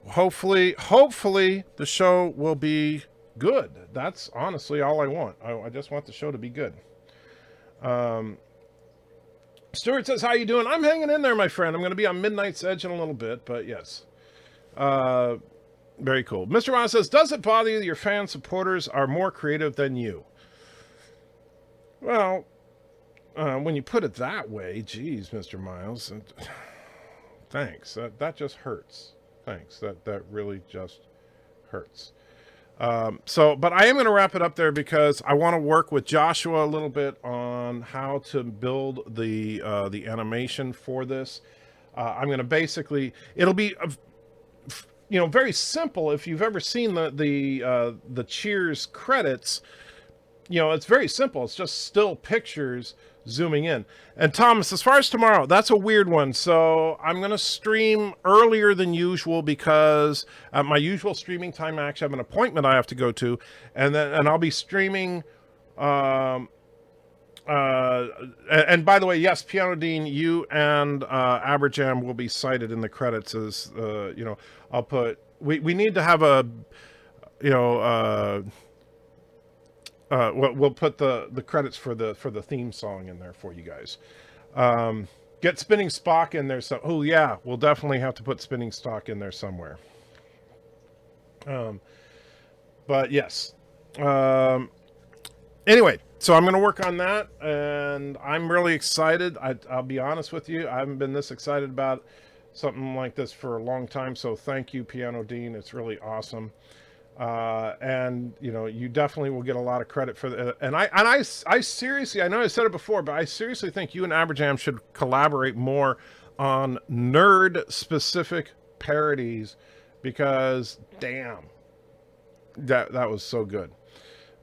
Speaker 2: hopefully the show will be good. That's honestly all I want. I just want the show to be good. Stuart says, how you doing? I'm hanging in there, my friend. I'm going to be on Midnight's Edge in a little bit, but yes. Very cool. Mr. Miles says, does it bother you that your fan supporters are more creative than you? Well, when you put it that way, geez, Mr. Miles, thanks. That just hurts. Thanks. That really just hurts. But I am going to wrap it up there because I want to work with Joshua a little bit on how to build the animation for this. I'm going to basically, it'll be, very simple. If you've ever seen the Cheers credits, it's very simple. It's just still pictures zooming in. And Thomas, as far as tomorrow, that's a weird one. So I'm going to stream earlier than usual because at my usual streaming time, I actually have an appointment I have to go to. And I'll be streaming. And by the way, yes, Piano Dean, you and Abberjam will be cited in the credits as, I'll put, we need to have a, we'll put the credits for the theme song in there for you guys. Get Spinning Spock in there. Oh yeah, we'll definitely have to put Spinning Spock in there somewhere. But yes. Anyway, so I'm going to work on that, and I'm really excited. I'll be honest with you. I haven't been this excited about something like this for a long time. So thank you, Piano Dean. It's really awesome. And you definitely will get a lot of credit for that. And I seriously, I know I said it before, but I seriously think you and Abberjam should collaborate more on nerd specific parodies because damn, that was so good.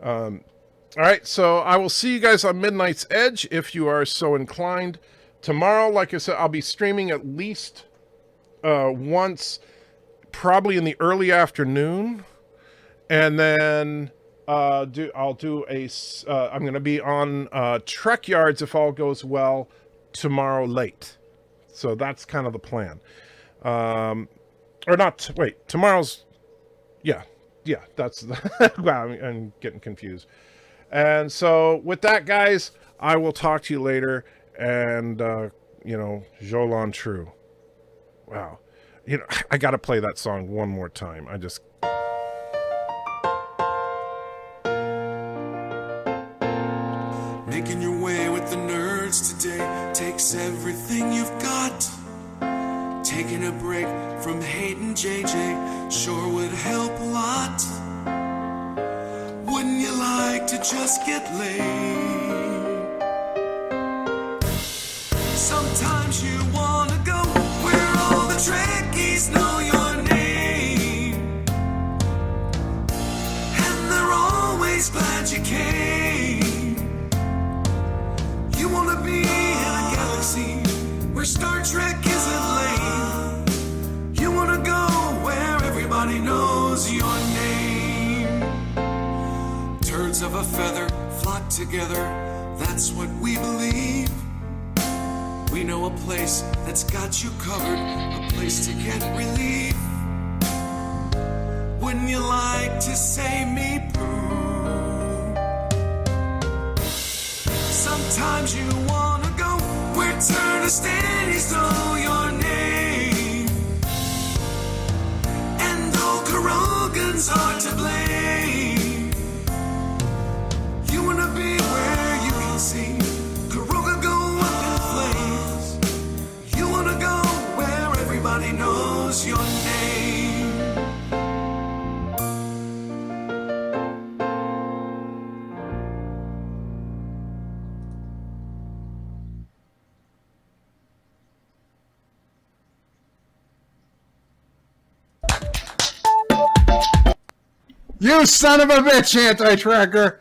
Speaker 2: All right. So I will see you guys on Midnight's Edge if you are so inclined. Tomorrow, like I said, I'll be streaming at least once, probably in the early afternoon. And then I'm going to be on Trek Yards if all goes well tomorrow late. So that's kind of the plan. Tomorrow's, yeah, that's, wow, I'm getting confused. And so with that, guys, I will talk to you later. And, Jolan True. Wow. I got to play that song one more time.
Speaker 5: Making your way with the nerds today takes everything you've got. Taking a break from hating JJ sure would help a lot. Wouldn't you like to just get laid? Sometimes you wanna go where all the Trekkies know your name, and they're always glad you came. You wanna be in a galaxy where Star Trek isn't lame. You wanna go where everybody knows your name. Turds of a feather flock together, that's what we believe. We know a place that's got you covered, a place to get relief. Wouldn't you like to say me poo? Sometimes you wanna go where Turnistannies know your name, and all Carogans are to blame. You wanna be where you can see Carogan go up in flames. You wanna go where everybody knows your name.
Speaker 1: You son of a bitch, anti-tracker!